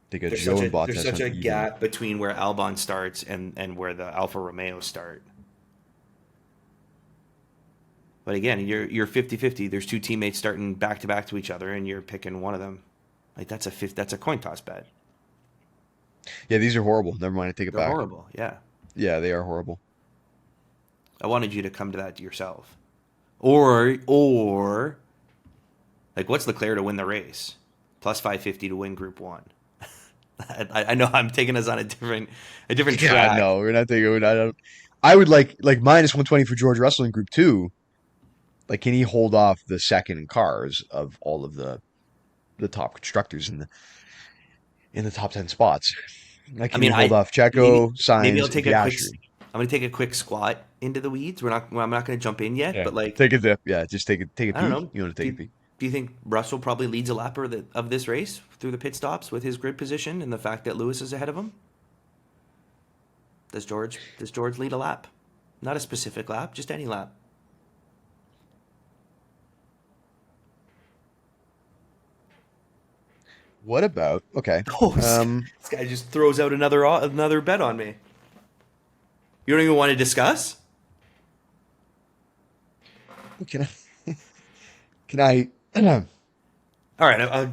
they got Joe and there's Bottas such on a even. gap between where Albon starts and where the Alfa Romeo start. But again, you're 50-50. There's two teammates starting back to back to each other, and you're picking one of them. Like that's a coin toss bet. Yeah, these are horrible. Never mind, I take it They're back. horrible. Yeah, Yeah, they are horrible. I wanted you to come to that yourself, or like what's Leclerc to win the race? Plus 550 to win Group One. I know I'm taking us on a different Yeah, track. no, we're not taking. I would like minus 120 for George Russell in Group Two. Like, can he hold off the second cars of all of the top constructors in the top 10 spots? Like, I can he mean, hold I off maybe Checo, maybe I'll Sainz, and take a quick. Piastri? I'm gonna take a quick squat into the weeds. I'm not gonna jump in yet, Yeah. but like Take a dip. Yeah, just take a I don't peek. know. You want to Do take a you, peek? do you think Russell probably leads a lap of this race through the pit stops with his grid position and the fact that Lewis is ahead of him? Does George lead a lap? Not a specific lap, just any lap. What about okay? Oh, Um, this guy just throws out another bet on me. You don't even want to discuss? can I? Can I? Can All right, all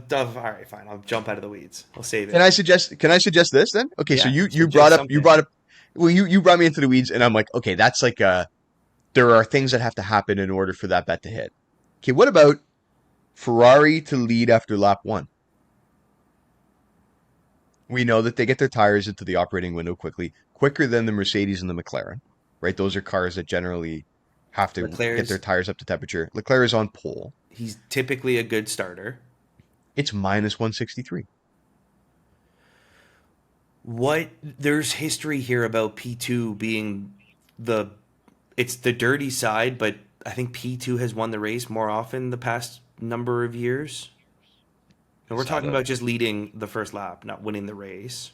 right, fine. I'll jump out of the weeds. I'll save it. I suggest? Can I suggest this then? Okay, so Yeah, you suggest brought up you something. brought up. Well, you brought me into the weeds, and I'm like, okay, that's like there are things that have to happen in order for that bet to hit. Okay, what about Ferrari to lead after lap one? We know that they get their tires into the operating window quickly, quicker than the Mercedes and the McLaren, right? Those are cars that generally have to get their Leclerc's tires up to temperature. Leclerc is on pole. he's typically a good starter. It's minus 163. What there's history here about P2 being the it's the dirty side, but I think P2 has won the race more often the past number of years. And we're Is that talking a about just leading the first lap, not winning the race.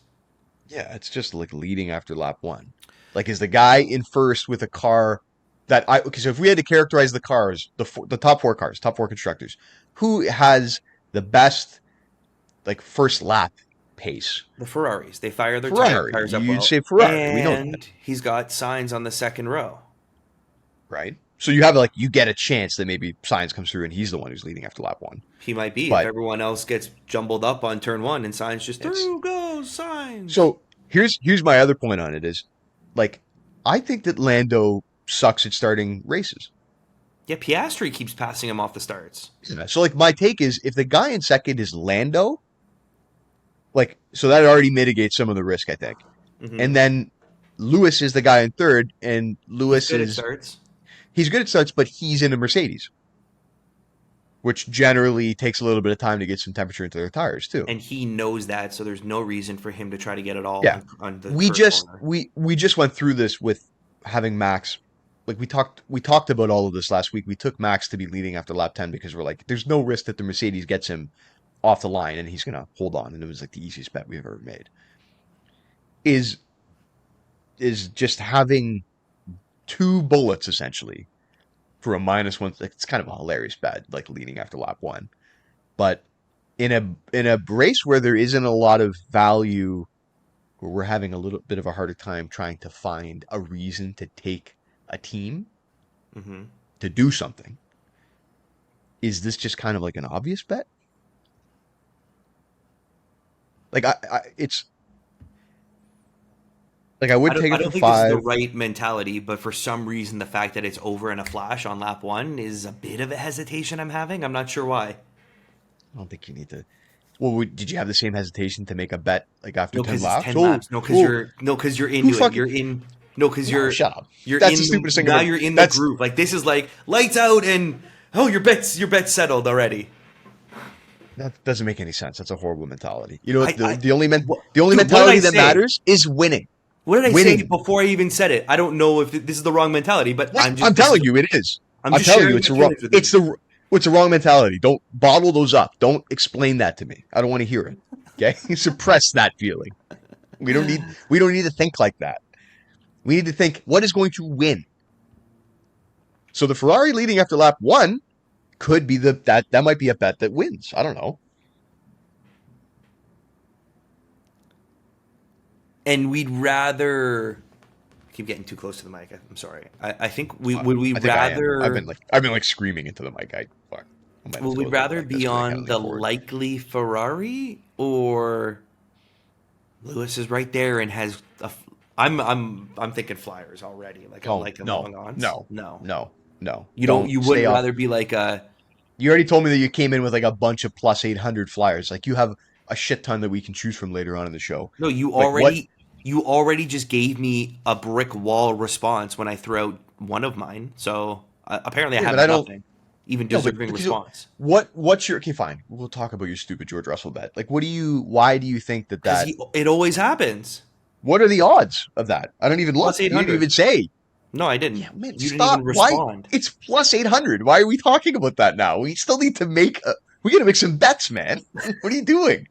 Yeah, it's just like leading after lap one. Like, is the guy in first with a car that I okay? So if we had to characterize the cars, the top four cars, top four constructors, who has the best like first lap pace? The Ferraris, they fire their Ferrari. tires up You'd well, say Ferrari. We know that, and he's got signs on the second row. right? So you have like you get a chance that maybe Sainz comes through and he's the one who's leading after lap one. He might be if But everyone else gets jumbled up on turn one and Signs just it's through goes Signs. so here's my other point on it is like I think that Lando sucks at starting races. Yeah, Piastri keeps passing him off the starts. Yeah. So like my take is if the guy in second is Lando, like so that already mitigates some of the risk, I think. Hmm. And then Lewis is the guy in third, and He's Lewis good at is starts. he's good at starts, but he's in a Mercedes, which generally takes a little bit of time to get some temperature into their tires too. And he knows that, so there's no reason for him to try to get it all Yeah. on the We first just corner. we just went through this with having Max. Like we talked about all of this last week. We took Max to be leading after lap 10 because we're like, there's no risk that the Mercedes gets him off the line and he's gonna hold on. And it was like the easiest bet we've ever made. Is is just having two bullets essentially for a minus one. Like, it's kind of a hilarious bet, like leading after lap one. But in a race where there isn't a lot of value, where we're having a little bit of a harder time trying to find a reason to take a team Hmm. to do something, is this just kind of like an obvious bet? Like it's like I I would don't, take I it for don't think this is the five. right mentality, but for some reason, the fact that it's over in a flash on lap one is a bit of a hesitation I'm having. I'm not sure why. I don't think you need to. Well, did you have the same hesitation to make a bet like after No, 10 because it's laps? 10 Oh, laps. No, because oh, you're who into it. fucking You're in. No, because no, shut up. you're That's the in the stupidest thing now. ever. You're in the That's group. Like this is like lights out and oh, your bet's settled already. that doesn't make any sense. That's a horrible mentality. You know what? I, I, what, The only dude, what did I mentality that say? matters is winning. What did I say Winning. before I even said it? I don't know if this is the wrong mentality, but Yeah, I'm telling you, it is. I'm I'm just telling you, sharing it's my a wrong. feelings with It's you. the It's a wrong mentality. Don't bottle those up. Don't explain that to me. I don't want to hear it. Okay, suppress that feeling. We don't need to think like that. We need to think what is going to win. So the Ferrari leading after lap one could be that might be a bet that wins. I don't know. And we'd rather keep getting too close to the mic. I'm sorry. I think would we I think I am. rather I've been like screaming into the mic. Fuck. I might have would to we go a little rather like this be because I can't on lean the forward. likely Ferrari or Lewis is right there and has a. I'm thinking Flyers already. Like I'm Oh like a no, long odds. no, No, no, no! you don't. Don't You stay wouldn't off. rather be like a. You already told me that you came in with like a bunch of plus 800 flyers. Like you have a shit ton that we can choose from later on in the show. No, Like what? you already just gave me a brick wall response when I threw out one of mine. So apparently I Yeah, but have I don't. nothing, even No, but deserving because response. what's your okay? Fine, we'll talk about your stupid George Russell bet. Like, what do you? Why do you think that Because that? it always happens. What are the odds of that? I don't even Plus look. eight You didn't hundred. even say. No, I didn't. Yeah, man, You didn't even stop. Why? respond. It's plus 800. Why are we talking about that now? We still need to make. We got to make some bets, man. What are you doing?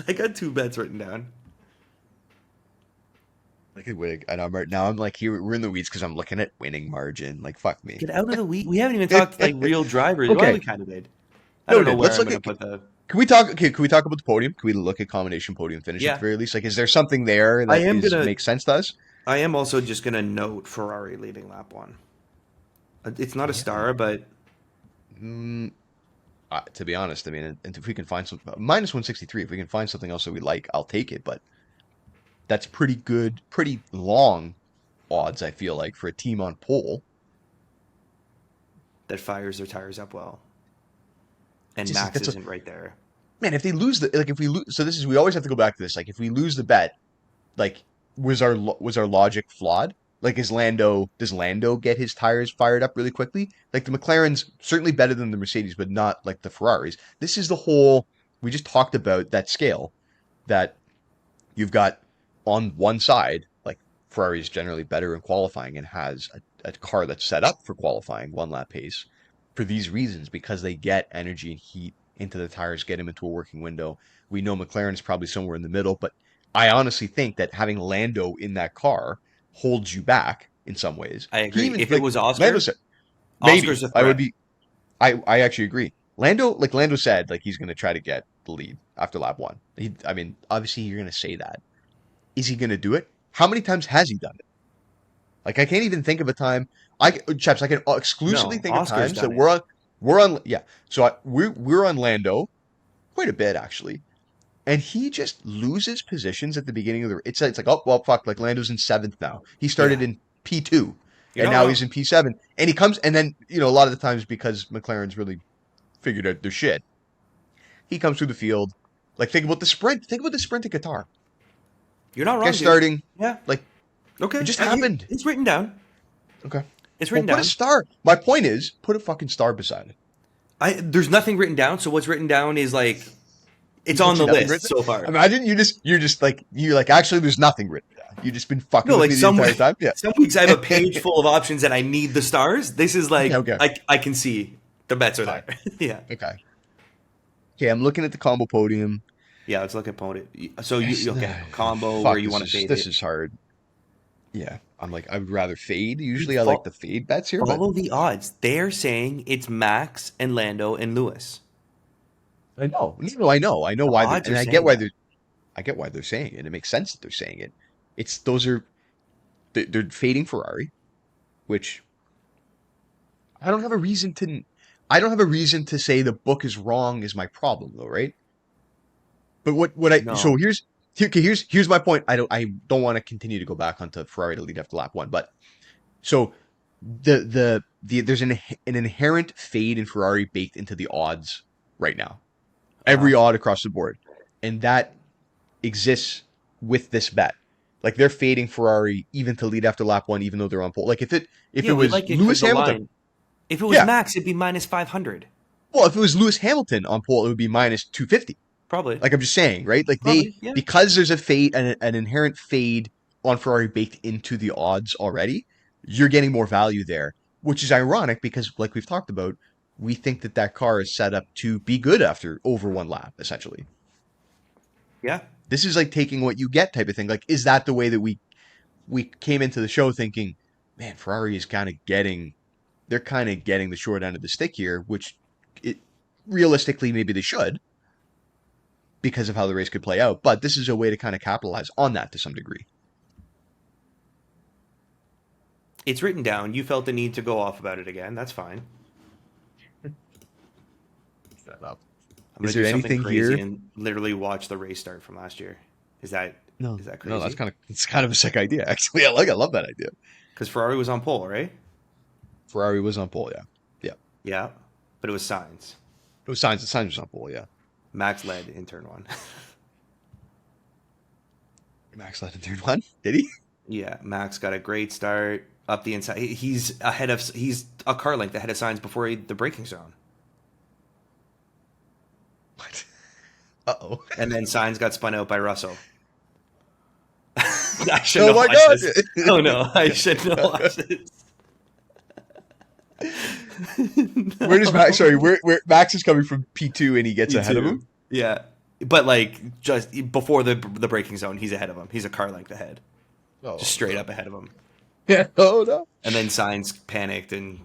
I got two bets written down. Like a wig. And I'm right now. I'm like here. We're in the weeds because I'm looking at winning margin. Like fuck me. Get out of the week. We haven't even talked like real drivers. Well, we Okay, kind of did. I don't know noted. where Let's I'm look going to at. put the. Can we talk? Okay, can we talk about the podium? Can we look at combination podium finish at the Yeah, very least? Like, is there something there I that am is gonna. makes sense to us? I am also just going to note Ferrari leading lap one. It's not a Yeah. star, but Mm, to be honest, I mean, and if we can find some minus 163, if we can find something else that we like, I'll take it. But that's pretty good, pretty long odds. I feel like for a team on pole. that fires their tires up well. And Just Max that's a isn't right there. man. If they lose the like, if we lose, so this is we always have to go back to this. Like, if we lose the bet, like was our logic flawed? Like does Lando get his tires fired up really quickly? Like the McLaren's certainly better than the Mercedes, but not like the Ferraris. This is the whole we just talked about that scale that you've got on one side, like Ferrari is generally better in qualifying and has a car that's set up for qualifying one lap pace for these reasons because they get energy and heat into the tires, get them into a working window. We know McLaren is probably somewhere in the middle, but I honestly think that having Lando in that car holds you back in some ways. I He agree. even If it like was Lando Oscar, said, Oscar's maybe a I would threat. be. I actually agree. Lando said, like he's going to try to get the lead after lap one. I mean, obviously you're going to say that. Is he going to do it? How many times has he done it? Like I can't even think of a time. Chaps, I can exclusively No, think of Oscar's times that done it. we're on yeah. So we're on Lando quite a bit actually, and he just loses positions at the beginning of the. It's like oh well fuck like Lando's in seventh now. He started Yeah, in P2, you're and not now wrong. he's in P7, and he comes and then a lot of the times because McLaren's really figured out their shit, he comes through the field. Like think about the sprint. Think about the sprint at Qatar. You're not Guys wrong, dude. starting Yeah. like Okay. it just happened. It's written down. Okay. It's Well, written put a down. star. My point is, put a fucking star beside it. There's nothing written down. So what's written down is like it's on the Literally nothing list written. so far. Imagine you're just like actually there's nothing written down. You've just been fucking No, with like me the entire time. Yeah. some weeks I have a page full of options and I need the stars. This is like Okay. I can see the bets are Fine. there. Yeah. Okay. Okay. I'm looking at the combo podium. Yeah, let's look at opponent. So you okay, combo Fuck. where you want to fade This it. is hard. Yeah. I'm like I would rather fade. Dude, Usually I like the fade bets here, but follow the odds. They're saying it's Max and Lando and Lewis. I know. No, I know The why. odds And are I get saying why that. I get why they're saying it. It makes sense that they're saying it. It's those are they're fading Ferrari, which I don't have a reason to. I don't have a reason to say the book is wrong is my problem though, right? But what I so No. here's my point. I don't want to continue to go back onto Ferrari to lead after lap one, but so there's an inherent fade in Ferrari baked into the odds right now. Uh, Every odd across the board, and that exists with this bet. Like they're fading Ferrari even to lead after lap one, even though they're on pole. Like if yeah, it we was like it because Lewis the Hamilton, line. If it was yeah. Max, it'd be minus 500. Well, if it was Lewis Hamilton on pole, it would be minus 250. Probably. Like I'm just saying, right? Like Probably. Yeah. because there's a fade, an inherent fade on Ferrari baked into the odds already, you're getting more value there, which is ironic because, like we've talked about, we think that that car is set up to be good after over one lap, essentially. Yeah. This is like taking what you get type of thing. Like, is that the way that we came into the show thinking, man, Ferrari is they're kind of getting the short end of the stick here, which it realistically maybe they should because of how the race could play out. But this is a way to kind of capitalize on that to some degree. It's written down. You felt the need to go off about it again. That's fine. Shut up. I'm Is gonna there do something anything crazy here? and literally watch the race start from last year. Is that No, is that no, crazy? it's kind of a sick idea. Actually, I love that idea. Because Ferrari was on pole, right? Ferrari was on pole, yeah, yeah. Yeah, but it was Sainz. No signs. The signs was on pole, yeah. Max led in turn one. Max led in turn one. Did he? Yeah, Max got a great start up the inside. He's ahead of. He's a car length ahead of Sainz before the braking zone, What? Uh-oh. and then Sainz got spun out by Russell. I should Oh not my watch god! this. Oh no, I should not watch this. Where does Max? Sorry, where Max is coming from P2 and he gets Me ahead of too. him? Yeah, but like just before the braking zone, he's ahead of him. He's a car length ahead, Oh, just straight up ahead of him. yeah. Oh no. And then Sainz panicked and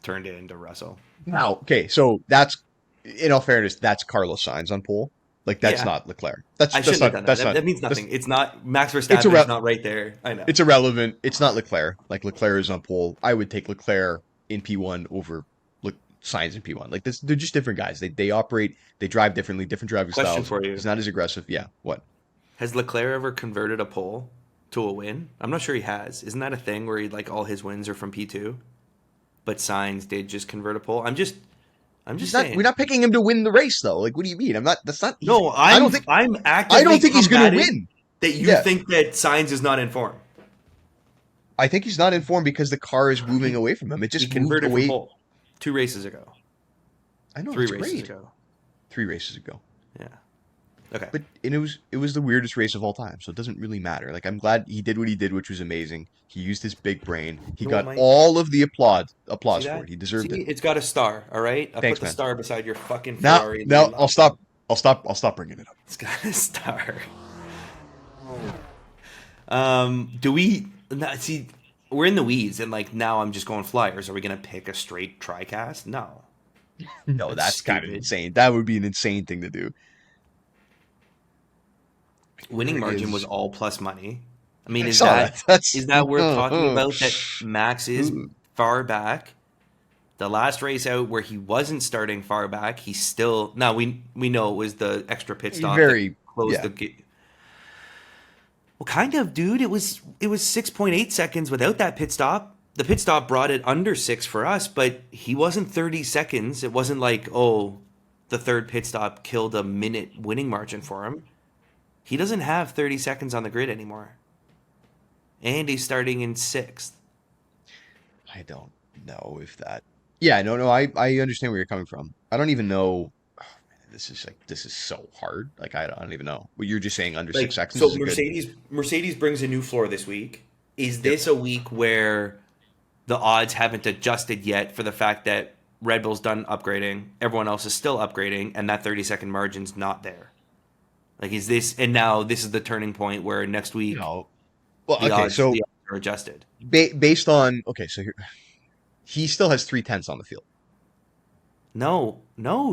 turned it into Russell. Now, okay, so that's in all fairness, that's Carlos Sainz on pole. Like that's Yeah. not Leclerc. That's I that's shouldn't have not done that. that's That, not that means that's, nothing. It's not Max it's Verstappen irre- is not right there. I know. it's irrelevant. It's not Leclerc. Like Leclerc is on pole. I would take Leclerc in P1 over Sainz in P1. Like this, they're just different guys. They operate, they drive differently, different driving Question styles. for you: He's not as aggressive. Yeah. What? Has Leclerc ever converted a pole to a win? I'm not sure he has. Isn't that a thing where he, like all his wins are from P2? But Sainz did just convert a pole. I'm just He's not. saying. We're not picking him to win the race though. Like, what do you mean? I'm not. That's not. No, I don't think. I'm actively I don't think he's going to combating win. that you Yeah. think that Sainz is not in form. I think he's not informed because the car is moving away from him. It He just moved converted from away. pole 2 races ago. I know. 3 It's races great. ago. 3 races ago. Yeah. Okay. But and it was the weirdest race of all time, so it doesn't really matter. Like I'm glad he did what he did, which was amazing. He used his big brain. He You know got what, Mike? all of the applause See for that? it. He deserved See, it. it's got a star, all right? I Thanks, put the man. star beside your fucking Now, Ferrari. and now you I'll love stop. it. I'll stop bringing it up. It's got a star. Do we see we're in the weeds and like now I'm just going flyers. Are we gonna pick a straight TriCast? No. No, That's that's kind of stupid. insane. That would be an insane thing to do. Winning It margin is- was all plus money. I mean, I is saw that That's is that worth talking about that Max is Mm. far back? The last race out where he wasn't starting far back, he's still now we know it was the extra pit stop that very closed yeah. the gate. Well, kind of, dude. It was 6.8 seconds without that pit stop. The pit stop brought it under 6 for us, but he wasn't 30 seconds. It wasn't like, oh, the third pit stop killed a minute winning margin for him. He doesn't have 30 seconds on the grid anymore. And he's starting in 6th. I don't know if that. Yeah, no. I understand where you're coming from. I don't even know. Oh, man, this is so hard. Like I don't even know. What you're just saying under Like, 6 seconds so is a good. Mercedes brings a new floor this week. Is this a week where the odds haven't adjusted yet for the fact that Red Bull's done upgrading, everyone else is still upgrading, and that 30-second margin's not there? Like, is this, and now this is the turning point where next week No. Well, the okay, odds, so the odds are adjusted? based on so here, he still has 3/10 on the field. No,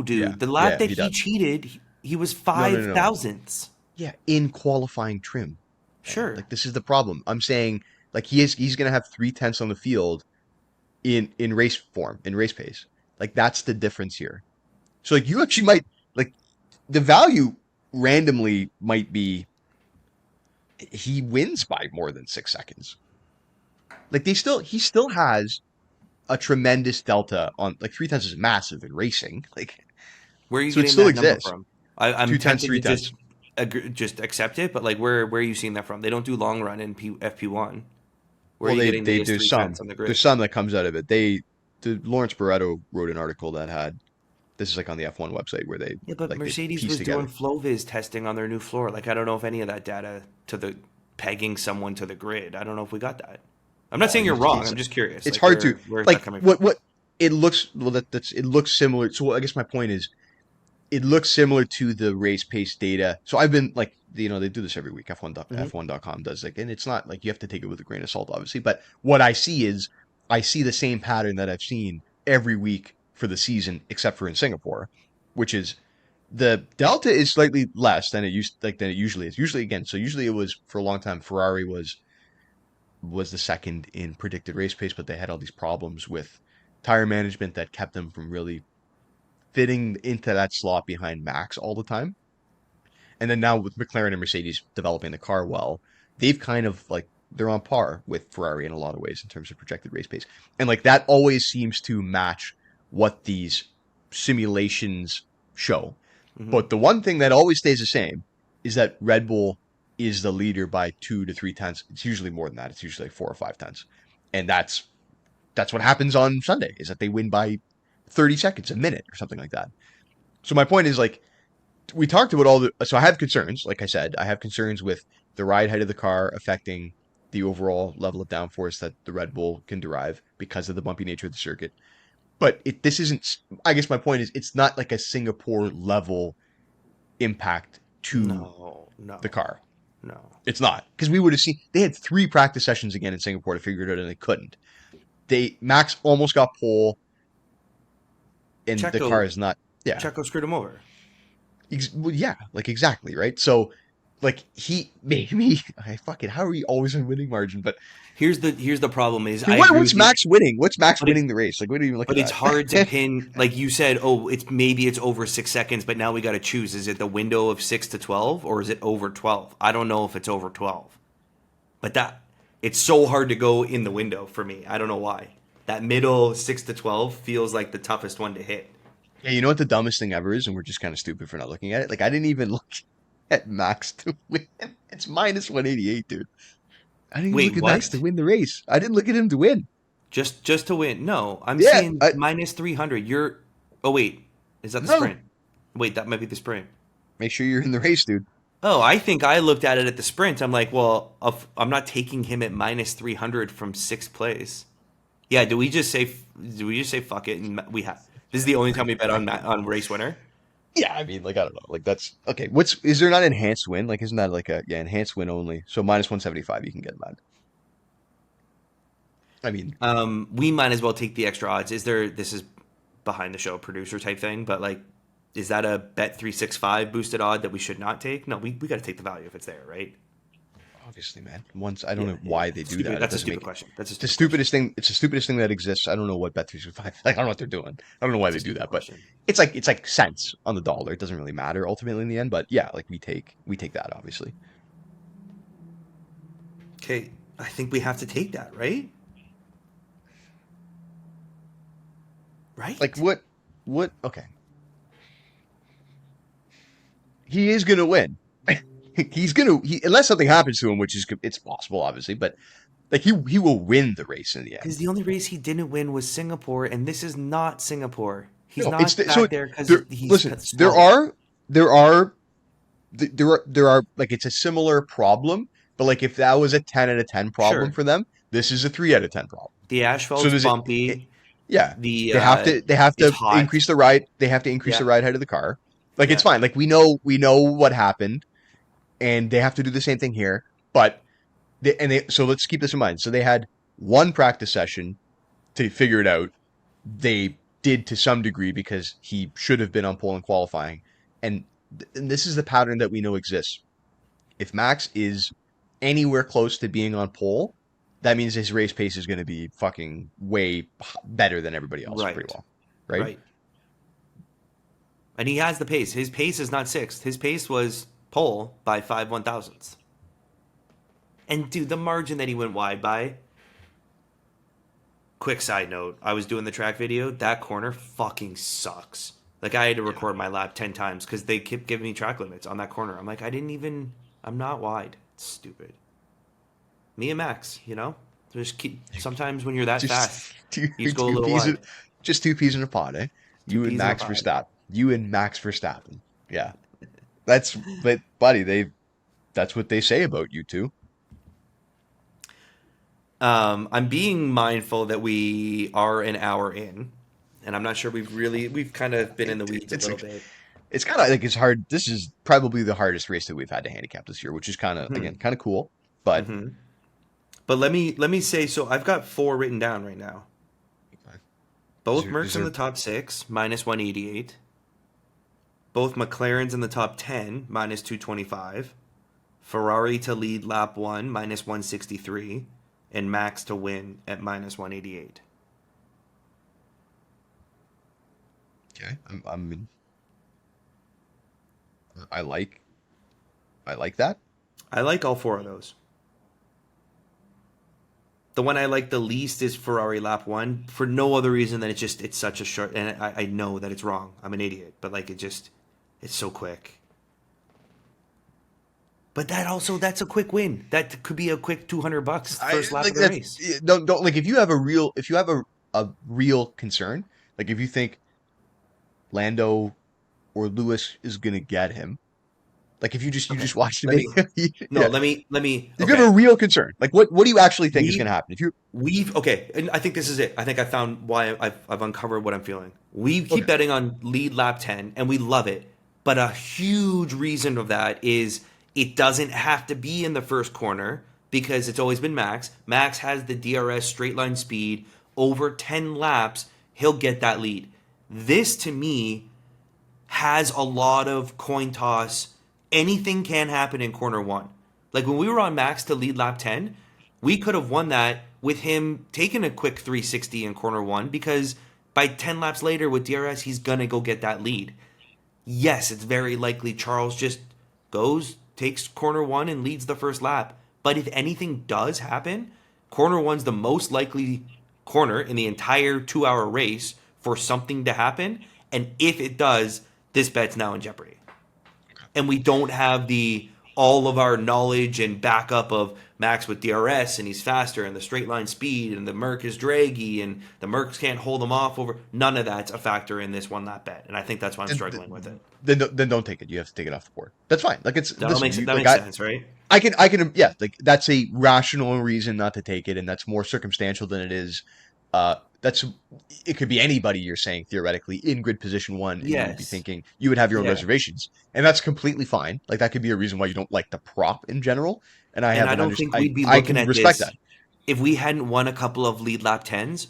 dude. Yeah, The lap yeah, that he he does. cheated, he was No. 5 thousandths. Yeah, in qualifying trim. Sure. Like this is the problem. I'm saying like he's gonna have 3/10 on the field in race form, in race pace. Like that's the difference here. So like you actually might like the value randomly might be he wins by more than 6 seconds. Like he still has a tremendous delta on like 3/10 is massive in racing. Like Where are you so it getting still that number exists. from? I'm 2/10, tempted to 3/10. just accept it, but like where are you seeing that from? They don't do long run in FP1. Where Well, are you getting these there's 3/10 on the grid? there's some that comes out of it. Lawrence Barretto wrote an article that had this is like on the F1 website where they Yeah, but like they Mercedes piece was together. doing FlowViz testing on their new floor. Like I don't know if any of that data to the pegging someone to the grid. I don't know if we got that. I'm not saying you're wrong. I'm just curious. It's Like, hard to where's like that coming from? what it looks well that's it looks similar. So I guess my point is it looks similar to the race pace data. So I've been like they do this every week. F1.com does like and it's not like you have to take it with a grain of salt obviously, but what I see is I see the same pattern that I've seen every week for the season except for in Singapore, which is the delta is slightly less than it usually is. Usually it was for a long time Ferrari was was the second in predicted race pace, but they had all these problems with tire management that kept them from really fitting into that slot behind Max all the time. And then now with McLaren and Mercedes developing the car well, they've kind of like they're on par with Ferrari in a lot of ways in terms of projected race pace. And like that always seems to match what these simulations show. Hmm. But the one thing that always stays the same is that Red Bull is the leader by 2 to 3 tenths. It's usually more than that. It's usually like 4 or 5 tenths. And that's what happens on Sunday is that they win by 30 seconds, a minute, or something like that. So my point is like we talked about all the so I have concerns, like I said, I have concerns with the ride height of the car affecting the overall level of downforce that the Red Bull can derive because of the bumpy nature of the circuit. But this isn't I guess my point is it's not like a Singapore level impact to No, the no, car. no. It's not. Because we would have seen they had 3 practice sessions again in Singapore to figure it out and they couldn't. Max almost got pole and the car Checo is not yeah. Checo screwed him over. Well, yeah, like exactly, right? So, like he maybe I fucking how are we always on winning margin? But Here's the problem is I what, agree what's with you, Max winning? What's Max but winning the race? Like, what do you even look but it's at hard to that? pin, like you said, oh, it's over 6 seconds, but now we got to choose. Is it the window of 6 to 12 or is it over 12? I don't know if it's over 12, but that it's so hard to go in the window for me. I don't know why. That middle 6 to 12 feels like the toughest one to hit. Yeah, you know what the dumbest thing ever is, and we're just kind of stupid for not looking at it. Like, I didn't even look at Max to win. It's minus 188, dude. I didn't even Wait, look at Max to what? win the race. I didn't look at him to win. Just to win? No, I'm Yeah, seeing minus 300. You're. Oh wait, is that the no. sprint? Wait, that might be the sprint. Make sure you're in the race, dude. Oh, I think I looked at it at the sprint. I'm like, well, I'm not taking him at minus 300 from sixth place. Yeah, do we just say fuck it and we have this is the only time we bet on race winner? Yeah, I mean, like I don't know, like that's okay. What's is there not enhanced win? Like, isn't that like a yeah enhanced win only? So minus 175, you can get him at. I mean, We might as well take the extra odds. This is behind the show producer type thing, but like is that a bet 365 boosted odd that we should not take? No, we got to take the value if it's there, right? obviously, man. Once I don't Yeah, know yeah. why they do Stupid. that. It That's a doesn't stupid make it. question. That's a It's the stupid question. stupidest thing. It's the stupidest thing that exists. I don't know what Bet365. Like I don't know what they're doing. I don't know why It's a they do stupid that, but question. it's like cents on the dollar. It doesn't really matter ultimately in the end. But yeah, like we take that obviously. Okay, I think we have to take that, right? Like Right? what? Okay, he is gonna win. He's gonna unless something happens to him, which is it's possible obviously, but like he will win the race in the Because end. the only race he didn't win was Singapore, and this is not Singapore. He's No, it's not so back there because there. he's Listen, slow. there are there are like it's a similar problem, but like if that was a 10 out of 10 problem Sure, for them, this is a 3 out of 10 problem. the So asphalt's does it bumpy. yeah, The they have it's to hot. increase the ride they have to increase the Yeah, ride height of the car. Like it's yeah. fine. Like we know what happened, and they have to do the same thing here. But they so let's keep this in mind. So they had 1 practice session to figure it out. They did to some degree because he should have been on pole in qualifying, and and this is the pattern that we know exists. If Max is anywhere close to being on pole, that means his race pace is going to be fucking way better than everybody else, pretty Right, well, right? right. And he has the pace. His pace is not sixth. His pace was pole by 5/1000ths. And dude, the margin that he went wide by. Quick side note: I was doing the track video. That corner fucking sucks. Like I had to Yeah. record my lap 10 times because they kept giving me track limits on that corner. I'm like, I didn't even. I'm not wide. It's stupid. Me and Max, just keep. Sometimes when you're that Just fast, two you just go a two little peas, wide. just 2 peas in a pod, eh? Two You and peas in a Max pod. Verstappen. You and Max Verstappen. Yeah, but buddy, that's what they say about you two. I'm being mindful that we are an hour in, and I'm not sure we've kind of been in the weeds a It's little like bit. it's kind of like it's hard. This is probably the hardest race that we've had to handicap this year, which is kind of again Hmm. kind of cool. But Hmm. But let me say so. I've got four written down right now. is Both there is Mercs in there the top six, minus 188. Both McLarens in the top 10, minus 225. Ferrari to lead lap one, minus 163. and Max to win at -188. Okay. I like that. I like all four of those. The one I like the least is Ferrari lap one for no other reason than it's such a short, and I know that it's wrong. I'm an idiot, but like it's so quick. But that's a quick win. That could be a quick $200 I first lap like of the that's race. don't like if you have a real concern, like if you think Lando or Lewis is gonna get him, like if you Okay, just watch the let me video, no, yeah. let me. If you have Okay, a real concern, like what do you actually think is gonna we happen? If you we've okay, and I think this is it. I think I found why I've uncovered what I'm feeling. We keep okay, betting on lead lap 10, and we love it. But a huge reason of that is it doesn't have to be in the first corner because it's always been Max. Max has the DRS straight line speed over 10 laps. He'll get that lead. This to me has a lot of coin toss. Anything can happen in corner one. Like when we were on Max to lead lap 10, we could have won that with him taking a quick 360 in corner one because by 10 laps later with DRS, he's going to go get that lead. Yes, it's very likely Charles just goes, takes corner one, and leads the first lap. But if anything does happen, corner one's the most likely corner in the entire 2 hour race for something to happen. And if it does, this bet's now in jeopardy. And we don't have the all of our knowledge and backup of Max with DRS and he's faster and the straight line speed and the Merc is draggy and the Mercs can't hold him off over. None of that's a factor in this one lap bet, and I think that's why I'm then struggling with it. then don't take it. You have to take it off the board. That's fine. Like it's That all listen, makes you that like makes sense, right? I can yeah, like that's a rational reason not to take it, and that's more circumstantial than it is. That's it could be anybody you're saying theoretically in grid position one, and you would be Yes. thinking you would have your own Yeah. reservations, and that's completely fine. Like that could be a reason why you don't like the prop in general, and And I don't think we'd be I looking can at respect this that. if we hadn't won a couple of lead lap 10s.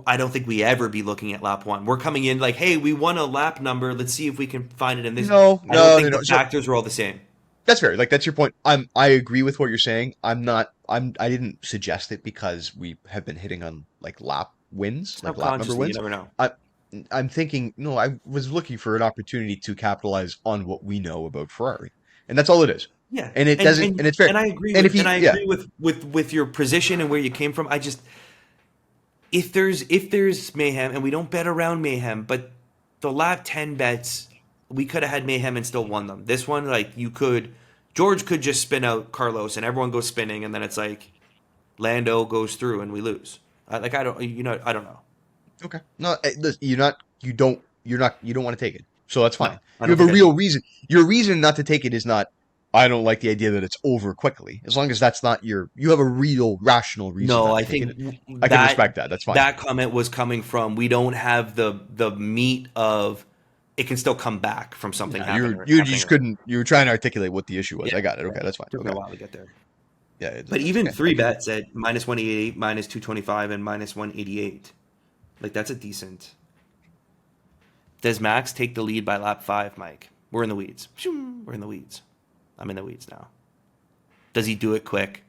I don't think we ever be looking at lap one. We're coming in like, hey, we won a lap number. Let's see if we can find it in this. I don't think the No. So factors are all the same. that's fair. Like that's your point. I agree with what you're saying. I didn't suggest it because we have been hitting on like lap wins, like lap number Subconsciously, you wins. never know. I I'm thinking no, I was looking for an opportunity to capitalize on what we know about Ferrari. And that's all it is. Yeah, And it doesn't and it's fair. and I agree And with if he yeah, your position and where you came from. I just if there's mayhem and we don't bet around mayhem, but the lap 10 bets we could have had mayhem and still won them. This one like you could George could just spin out Carlos and everyone goes spinning and then it's like Lando goes through and we lose. Like I don't I don't know. okay. No, listen, you don't want to take it. So that's No, fine. I You don't have a think I do. real reason. Your reason not to take it is not I don't like the idea that it's over quickly. As long as that's not you have a real rational reason No, not to I take think it. I can that respect that. That's fine. that comment was coming from we don't have the meat of it can still come back from something Yeah, you happening just early. couldn't. You were trying to articulate what the issue was. Yeah, I got it. yeah. Okay, that's fine. Took me Okay, a while to get there. yeah, But that's even okay. I three can. bets at -188, -225, and -188, like that's a decent. Does Max take the lead by lap five, Mike? We're in the weeds. We're in the weeds. I'm in the weeds now. Does he do it quick?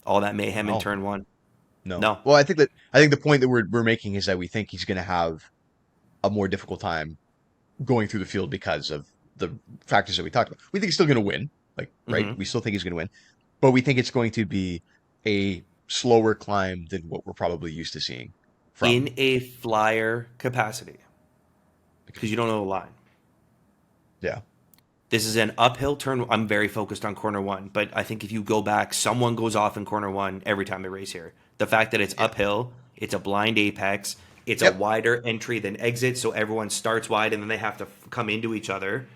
All that mayhem in No, turn one? no. No. Well, I think the point that we're making is that we think he's going to have a more difficult time going through the field because of the factors that we talked about. We think he's still going to win, like right. Hmm. We still think he's going to win, but we think it's going to be a slower climb than what we're probably used to seeing from him. In a flyer capacity, because you don't know the line. Yeah, This is an uphill turn. I'm very focused on corner one, but I think if you go back, someone goes off in corner one every time they race here. The fact that it's yeah, uphill, it's a blind apex, it's a yep. wider entry than exit, so everyone starts wide and then they have to come into each other.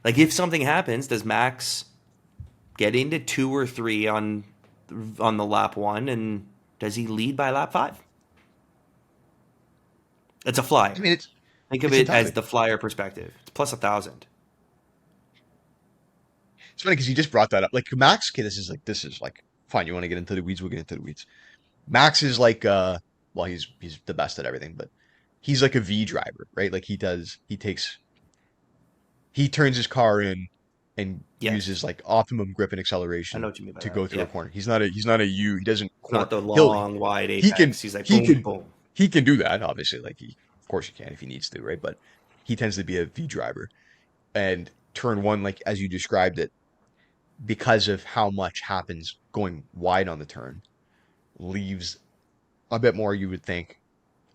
Like if something happens, does Max get into two or three on the lap one, and does he lead by lap five? It's a I flyer. mean, Think of it's it as entirely. the flyer perspective. It's plus 1,000. It's funny because you just brought that up. Like Max, okay, this is like fine. You want to get into the weeds? We'll get into the weeds. Max is like well, he's the best at everything, but he's like a V driver, right? Like he turns his car in and Yes, uses like optimum grip and I know acceleration what you mean by to that. go through a Yeah, corner. He's not a U. He doesn't it's corner. not the He'll long wide he can apex. He's like he boom, can boom. he can do that, obviously. Like of course he can if he needs to, right? But he tends to be a V driver. And turn one, like as you described it, because of how much happens going wide on the turn, leaves a bit more, you would think,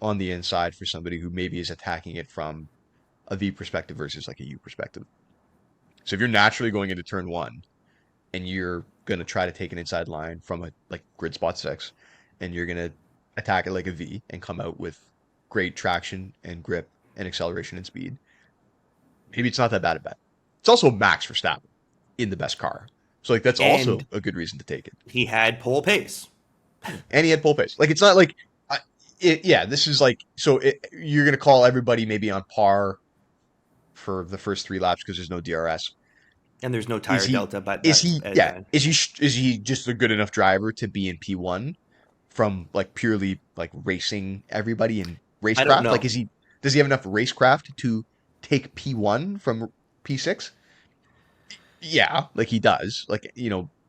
on the inside for somebody who maybe is attacking it from a V perspective versus like a U perspective. So if you're naturally going into turn one and you're gonna try to take an inside line from a like grid spot six, and you're gonna attack it like a V and come out with great traction and grip and acceleration and speed, maybe it's not that bad a bet. It's also Max Verstappen in the best car. So like that's And also a good reason to take it. he had pole pace. And he had pole pace. Like it's not like yeah, this is like you're gonna call everybody maybe on par for the first three laps because there's no DRS. And there's no Is tire he? delta, but Is that's he? at Yeah. the end. Is he just a good enough driver to be in P1 from like purely like racing everybody in I don't racecraft? Like, know. is he? Does he have enough racecraft to take P1 from P6? Yeah, like he does. Like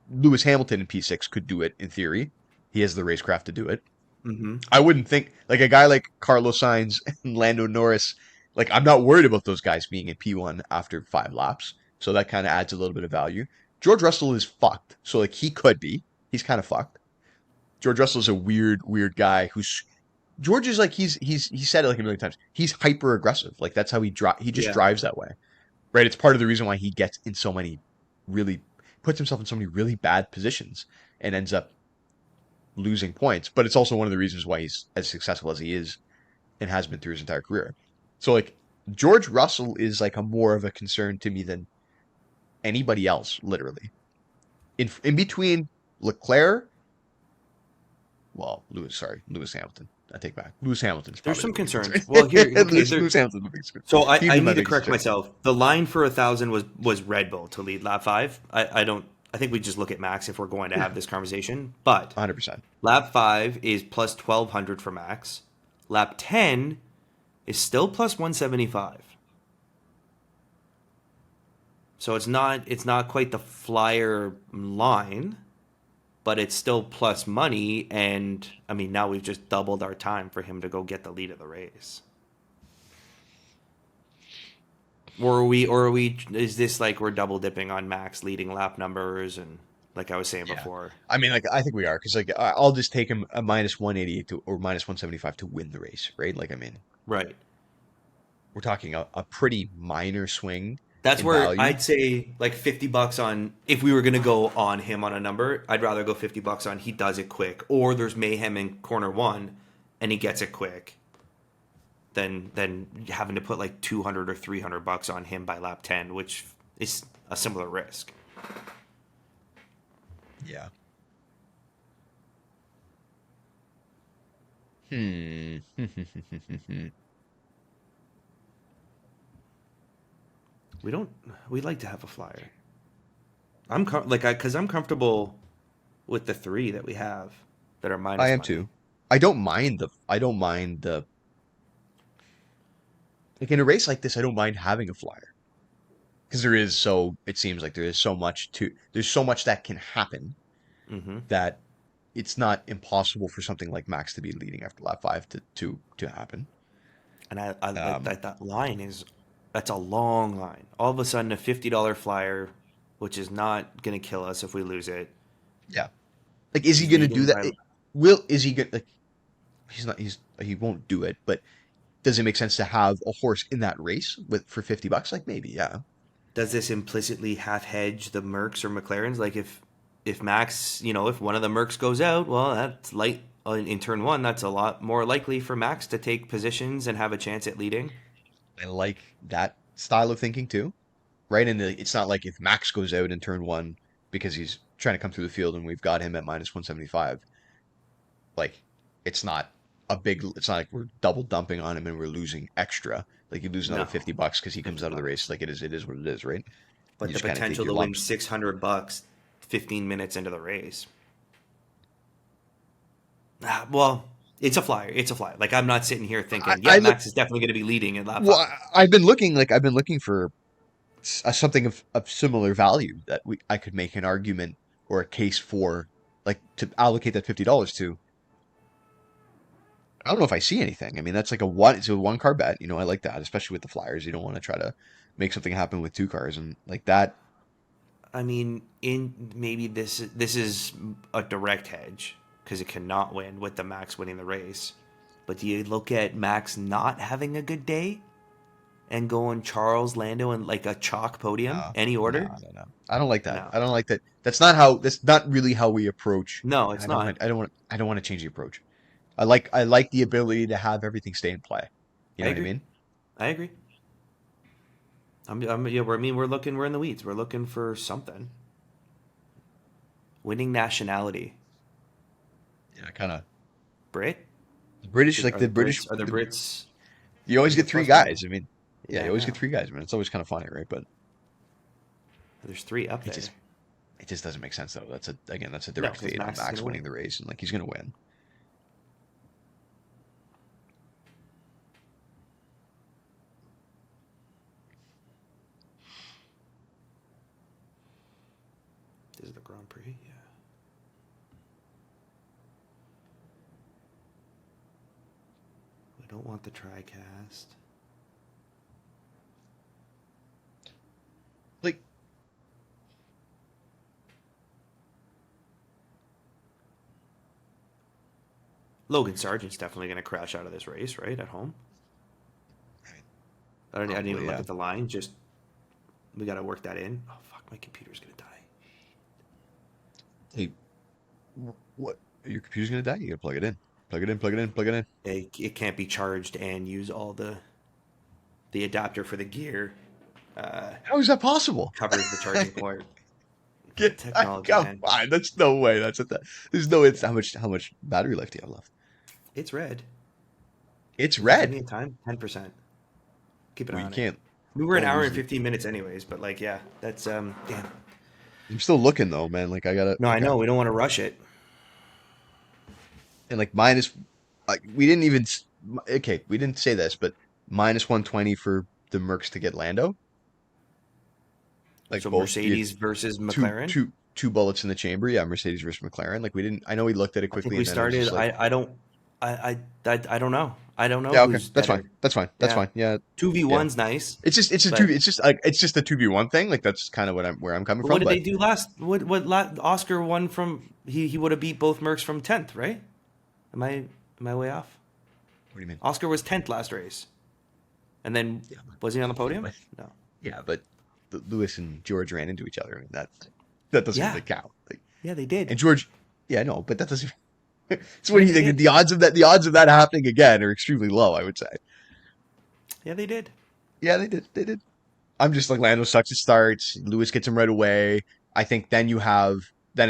Lewis Hamilton in P6 could do it in theory. He has the racecraft to do it. Hmm. I wouldn't think like a guy like Carlos Sainz and Lando Norris. Like I'm not worried about those guys being in P1 after 5 laps, so that kind of adds a little bit of value. George Russell is fucked, so like he could be. He's kind of fucked. George Russell is a weird guy who's George is like he said it like a million times. He's hyper aggressive. Like that's how he just Yeah. drives that way. Right? It's part of the reason why he gets in so many really puts himself in so many really bad positions and ends up losing points, but it's also one of the reasons why he's as successful as he is and has been through his entire career. So like George Russell is like a more of a concern to me than anybody else, literally. In between Leclerc, well, Lewis Hamilton. I take back. Lewis Hamilton's There's probably the some biggest concerns. concern. Well, here, okay, Lewis Hamilton's the biggest concern. so He'd I be my need to biggest correct concern. myself. The line for 1,000 was Red Bull to lead lap five. I don't. I think we just look at Max if we're going to Yeah, have this conversation. But 100%. lap five is plus 1,200 for Max. Lap 10 is still plus 175. So it's not quite the flyer line, but it's still plus money. And I mean, now we've just doubled our time for him to go get the lead of the race. Or are we is this like we're double dipping on Max leading lap numbers and like I was saying Yeah. before. I mean, like I think we are because like I'll just take him a minus 188 to or minus 175 to win the race, right? Like I mean, Right. we're talking a pretty minor swing That's in where value. I'd say like $50 on if we were gonna go on him on a number, I'd rather go $50 on he does it quick. Or there's mayhem in corner one and he gets it quick than having to put like 200 or $300 on him by lap 10, which is a similar risk. Yeah. Hmm. We don't we like to have a flyer. Because I'm comfortable with the three that we have that are I minus am money. too. I don't mind the like in a race like this, I don't mind having a flyer because it seems like there's so much that can happen Hmm. that it's not impossible for something like Max to be leading after lap five to happen. And I like Um, that line is that's a long line. All of a sudden, a $50 flyer, which is not gonna kill us if we lose it, yeah. Like, is he is going to do leading that? by. Is he going like, he won't do it, but does it make sense to have a horse in that race for $50? Like maybe, yeah. Does this implicitly half hedge the Mercs or McLarens? Like if Max, if one of the Mercs goes out, well, that's light in turn one. That's a lot more likely for Max to take positions and have a chance at leading. I like that style of thinking too, right? And it's not like if Max goes out in turn one because he's trying to come through the field and we've got him at minus 175. Like it's not it's not like we're double dumping on him and we're losing extra. Like you lose another No, $50 because he comes out of the $50. race. Like it is what it is, right? And But you the just kind of take potential your to win lumps. $600 15 minutes into the race. Well, it's a flyer. It's a flyer. Like I'm not sitting here I, thinking, yeah, I look Max is definitely going to be leading in lap well. five. I've been looking for something of similar value that I could make an argument or a case for, like to allocate that $50 to. I don't know if I see anything. I mean, that's like it's a one car bet. I like that, especially with the Flyers. You don't want to try to make something happen with two cars and like that. I mean, in maybe this is a direct hedge because it cannot win with the Max winning the race. But do you look at Max not having a good day and going Charles Lando in like a chalk podium, No, any no, order? no, no. I don't like that. No, I don't like that. That's not how. That's not really how we approach. no, And it's not. I don't want. I don't want to change the approach. I like the ability to have everything stay in play. You I know what I agree. mean? I agree. Yeah. We're in the weeds. We're looking for something. Winning nationality, Yeah, kind of. Brit. British, like the British. Are the Brits? You always Is it get three plus one? guys. I mean, yeah, you Yeah, I always get know. three guys, man. It's always kind of funny, right? But There's three up it there. just it just doesn't make sense though. That's a No, direct because fade on Max is Max gonna winning win. the race, and like he's gonna win. This is the Grand Prix. Yeah. We don't want the TriCast. Like, Logan Sargent's definitely going to crash out of this race, right? At home. I didn't even probably, look yeah. at the line. Just we got to work that in. Oh fuck, my computer's going to die. Hey, what? Your computer's gonna die. You gotta plug it in. Plug it in. Plug it in. Plug it in. It can't be charged and use all the adapter for the gear. How is that possible? Covers the charging port. Technology, Come man. on, that's no way. There's no. It's how much battery life do you have left? It's red. It's Give red. me a time. 10%. Keep an Well, eye you on it. can't. We were an Don't hour lose and it. 15 minutes anyways, but like yeah, that's damn. I'm still looking though, man. Like I gotta. No, I know we don't want to rush it. And like minus, like we didn't even. Okay, we didn't say this, but minus 120 for the Mercs to get Lando. Like So both. You Mercedes versus two McLaren. two two bullets in the chamber. Yeah, Mercedes versus McLaren. Like we didn't. I know we looked at it I think quickly, we and then it was just started. like, I don't know. I don't know yeah, okay, who's that's fine. better. That's fine. That's Yeah, fine. Yeah, two v yeah. one's nice, It's a two. but It's just a 2v1 thing. Like that's kind of where I'm coming what from. did they But do last? Oscar won from he would have beat both Mercs from 10th, right? Am I way off? what do you mean? Oscar was 10th last race, and then Yeah, was he on the podium? but No. yeah, but Lewis and George ran into each other. I mean that doesn't Yeah, really count. Like, yeah, they did. and George, yeah, no, but that doesn't. So what Yeah, do you they think? did. The odds of that happening again are extremely low. I would say. Yeah, they did. Yeah, they did. They did. I'm just like Lando sucks at starts. Lewis gets him right away. I think then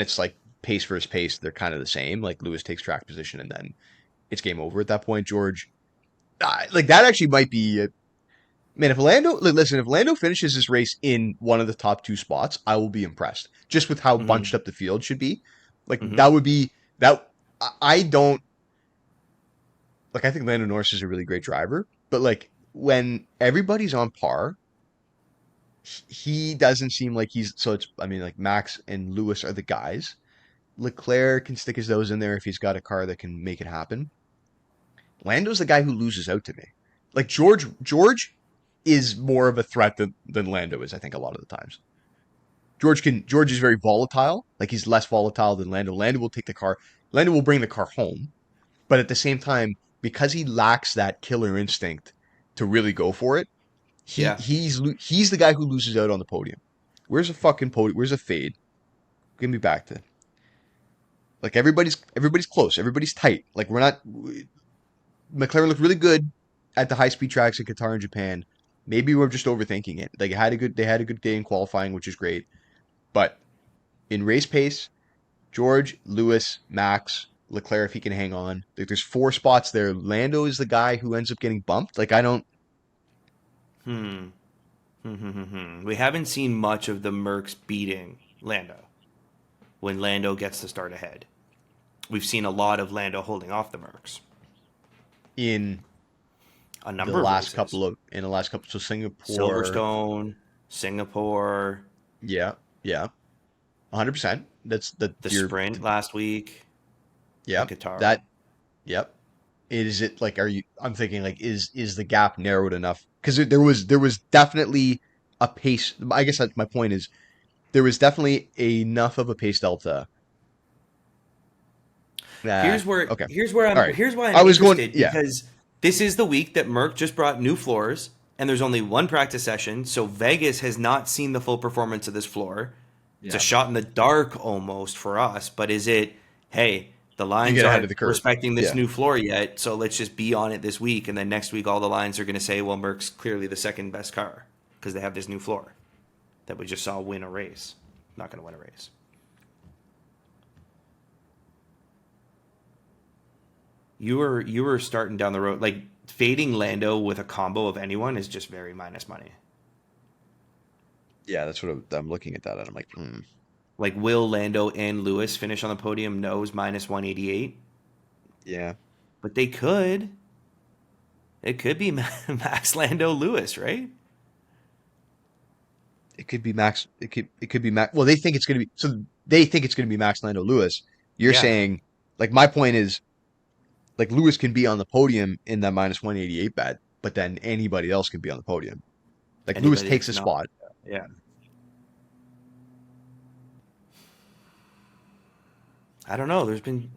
it's like pace versus pace. They're kind of the same. Like Lewis takes track position and then it's game over at that point. George, like that actually might be. Man, if Lando finishes this race in one of the top two spots, I will be impressed. Just with how Mm-hmm. bunched up the field should be. Like Mm-hmm. that would be that. I don't like. I think Lando Norris is a really great driver, but like when everybody's on par, he doesn't seem like he's so it's I mean like Max and Lewis are the guys. Leclerc can stick his nose in there if he's got a car that can make it happen. Lando's the guy who loses out to me. Like George is more of a threat than Lando is, I think, a lot of the times. George is very volatile. Like he's less volatile than Lando. Lando will bring the car home. But at the same time, because he lacks that killer instinct to really go for it, Yeah. he's the guy who loses out on the podium. Where's a fucking podium? Where's a fade? Give me back to like everybody's close. Everybody's tight. Like we're not. McLaren looked really good at the high speed tracks in Qatar and Japan. Maybe we're just overthinking it. They had a good day in qualifying, which is great. But in race pace, George, Lewis, Max, Leclerc, if he can hang on. Like there's four spots there. Lando is the guy who ends up getting bumped. Like I don't. Hmm. We haven't seen much of the Mercs beating Lando when Lando gets to start ahead. We've seen a lot of Lando holding off the Mercs. In A the number of last races. couple of so Singapore, Silverstone. Singapore, Yeah, yeah, 100%. That's that the you're. sprint last week, and Yep, Qatar. that. Yep. Is it like? Are you? I'm thinking like, is the gap narrowed enough? Because there was definitely a pace. I guess my point is there was definitely enough of a pace delta. Nah. Okay. All right. Here's why I'm I was going. interested, Yeah. because this is the week that Merck just brought new floors, and there's only one practice session, so Vegas has not seen the full performance of this floor. It's a Yeah. shot in the dark almost for us, but is it, hey, the You lines get ahead of aren't the curve. respecting this Yeah. new floor yet, so let's just be on it this week, and then next week all the lines are going to say, well, Merck's clearly the second best car because they have this new floor that we just saw win a race. Not going to win a race. You were starting down the road, like fading Lando with a combo of anyone is just very minus money. Yeah. That's what I'm looking at that and I'm like, Like, will Lando and Lewis finish on the podium? No's minus 188, yeah. but they could. It could be Max, Lando, Lewis, right? It could be Max. It could be Max. Well, they think it's gonna be. So they think it's gonna be Max Lando Lewis. You're Yeah. saying, like, my point is, like, Lewis can be on the podium in that minus 188 bet, but then anybody else can be on the podium. Like Lewis Anybody takes that's a not. spot. Yeah. I don't know.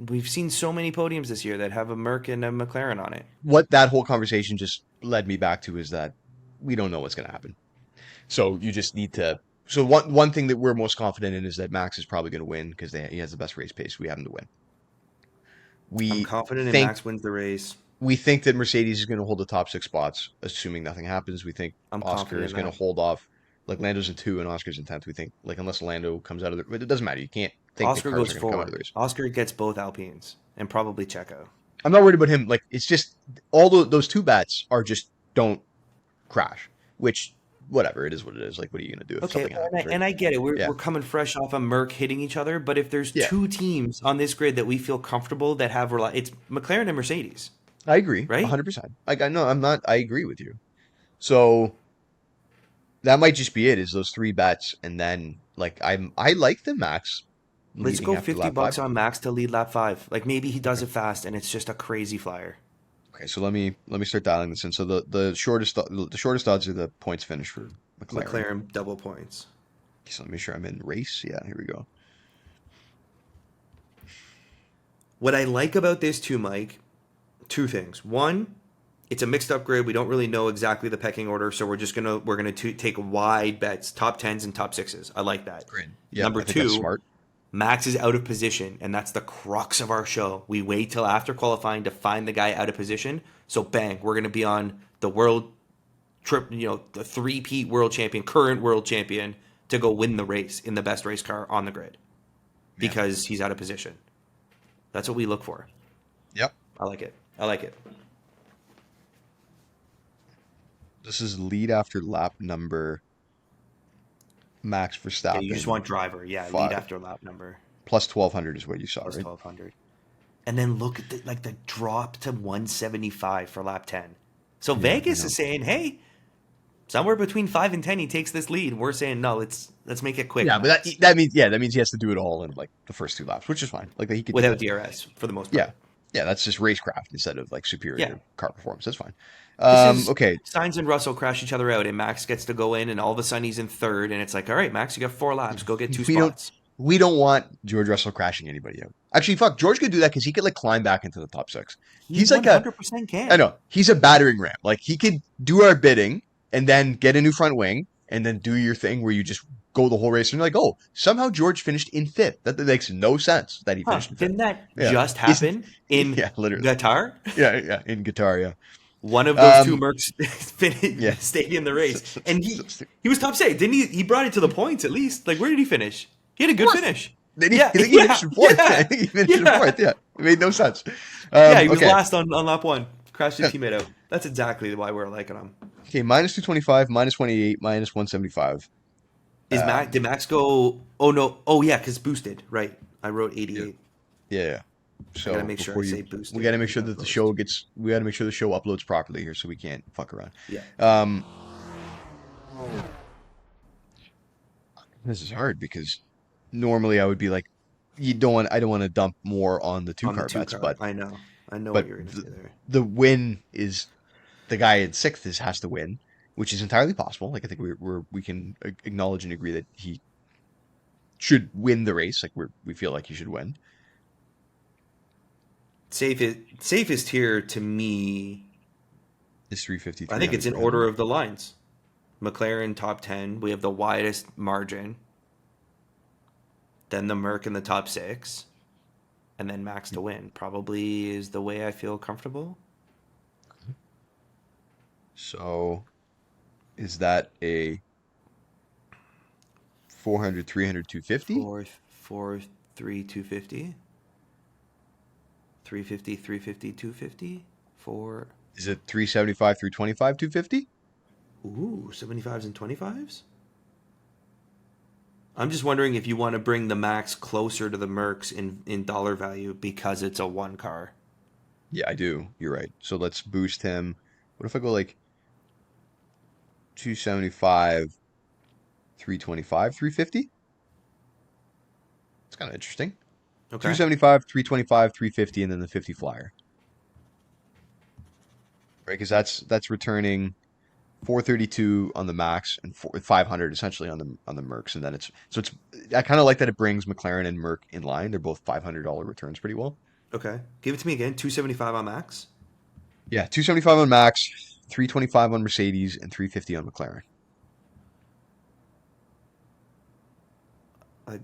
We've seen so many podiums this year that have a Merc and a McLaren on it. What that whole conversation just led me back to is that we don't know what's gonna happen. So you just need to. So one thing that we're most confident in is that Max is probably going to win because he has the best race pace. We have him to win. I'm We confident in think Max wins the race. we think that Mercedes is going to hold the top six spots, assuming nothing happens. We think I'm Oscar confident is in going that. to hold off. Like Lando's in two and Oscar's in 10th. We think like unless Lando comes out of the, but it doesn't matter. You can't think the Oscar cars goes are going to come out of four. the race. Oscar gets both Alpines and probably Checo. I'm not worried about him. Like it's just all those two bats are just don't crash. Which whatever it is, what it is. Like what are you going to do if Okay, something well, happens, right? and I get it. Yeah, We're coming fresh off a Merc hitting each other, but if there's yeah. two teams on this grid that we feel comfortable that have it's McLaren and Mercedes, I agree, right? 100%. Like I know I'm not. I agree with you. So that might just be it. Is those three bets, and then like I like the Max Let's leading go after 50 lap five. bucks on Max to lead lap 5. Like maybe he does Okay. it fast and it's just a crazy flyer. Okay. So let me start dialing this in. So the shortest odds are the points finish for McLaren. McLaren double points. So let me make sure I'm in race. Yeah. Here we go. What I like about this too, Mike, two things. One, it's a mixed up grid. We don't really know exactly the pecking order, so we're gonna take wide bets, top tens and top sixes. I like that. Great. Yeah. Number I think that's two, smart. Max is out of position, and that's the crux of our show. We wait till after qualifying to find the guy out of position. So bang, we're gonna be on the world trip, the three-peat world champion, current world champion, to go win the race in the best race car on the grid Yeah. because he's out of position. That's what we look for. Yep. I like it. I like it. This is lead after lap number Max Yeah, you just Verstappen want driver. Yeah, lead 5 after lap number plus 1200 is what you saw, plus right? 1200. And then look at the drop to 175 for lap 10. So Yeah, I Vegas know. is saying, hey, somewhere between 5 and 10 he takes this lead. We're saying no, let's make it quick. Yeah, but Max. that means he has to do it all in like the first two laps, which is fine. Like he could do Without that. DRS for the most Yeah, part. yeah, that's just racecraft instead of like Yeah. superior car performance. That's fine. This is Okay, Sainz and Russell crash each other out, and Max gets to go in, and all of a sudden he's in third, and it's like, all right, Max, you got 4 laps, go get 2 we don't spots. we don't want George Russell crashing anybody out. Actually, fuck, George could do that because he could like climb back into the top six. He He's like a 100% I can. know he's a battering ram. Like he could do our bidding and then get a new front wing and then do your thing where you just go the whole race and you're like, oh, somehow George finished in fifth. That makes no sense that he Huh? finished in fifth. Didn't that Yeah, just he's happen in yeah, literally. Qatar? Yeah, in guitar, yeah. One of those two Um, Mercs yeah. stayed in the race, and he So stupid. he was top six, didn't he? He brought it to the points at least. Like, where did he finish? He had a good Fourth. finish. Then Yeah, I think he yeah, finished in fourth. yeah, I think he finished in yeah. fourth. Yeah, it made no sense. Yeah, he was Okay. last on lap 1. Crashed his teammate out. That's exactly why we're liking him. Okay, minus 225, minus 28, minus 175. Did Max go? Oh no! Oh yeah, because boosted. Right. I wrote 88. Yeah. So gotta make sure before I you, say boosted we got to make and sure not that the post. show gets, we got to make sure the show uploads properly here, so we can't fuck around. Yeah. Um, This is hard because normally I would be like, I don't want to dump more on the two On the car two bets, car. I know what but you're gonna say there. the win is the guy in sixth has to win, which is entirely possible. Like I think we can acknowledge and agree that he should win the race. Like we feel like he should win. Safest here to me. Is 350, I think it's 300, in 300. order of the lines. McLaren top 10. We have the widest margin. Then the Merc in the top six, and then Max to win. Probably is the way I feel comfortable. So is that a 400, 300, 250? 3, 250. 350, 350, 250. 4. Is it 375, 325, 250? Ooh, 75s and 25s? I'm just wondering if you want to bring the Max closer to the Mercs in dollar value because it's a one car. Yeah, I do. You're right. So let's boost him. What if I go like 275, 325, 350? It's kind of interesting. Okay. 275, 325, 350, and then the 50 flyer. Right? Because that's returning 432 on the max and 500 essentially on the Mercs, and then it's I kind of like that it brings McLaren and Merc in line. They're both $500 returns pretty well. Okay. Give it to me again. 275 on Max. Yeah, 275 on Max, 325 on Mercedes, and 350 on McLaren.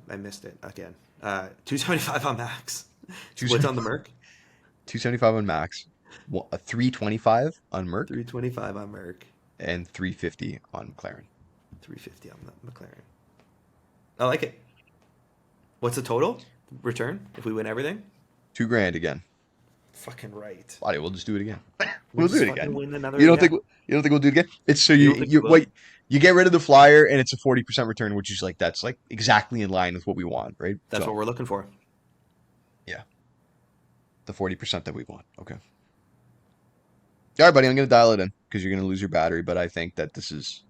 I missed it again. 275 on Max. What's on the 275 Merc? 275 on Max, a 325 on Merc, 325 on Merc. and 350 on McLaren. 350 on the McLaren. I like it. What's the total return if we win everything? $2,000 again. Fucking right. Buddy, we'll just do it again. We'll We'll do just it fucking again. win another. You don't Yeah. think you don't think we'll do it again? It's so You don't think we will? you get rid of the flyer and it's a 40% return, which is like that's like exactly in line with what we want, right? That's So what we're looking for. yeah, the 40% that we want. Okay. All right, buddy, I'm gonna dial it in because you're gonna lose your battery, but I think that this is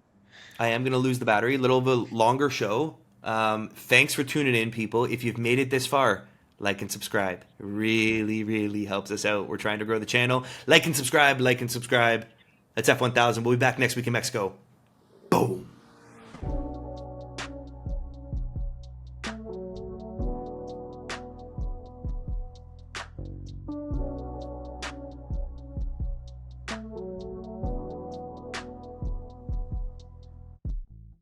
I am going to lose the battery. A little bit longer show. Thanks for tuning in, people. If you've made it this far, like and subscribe. It really, really helps us out. We're trying to grow the channel. Like and subscribe. Like and subscribe. That's F1000. We'll be back next week in Mexico. Boom.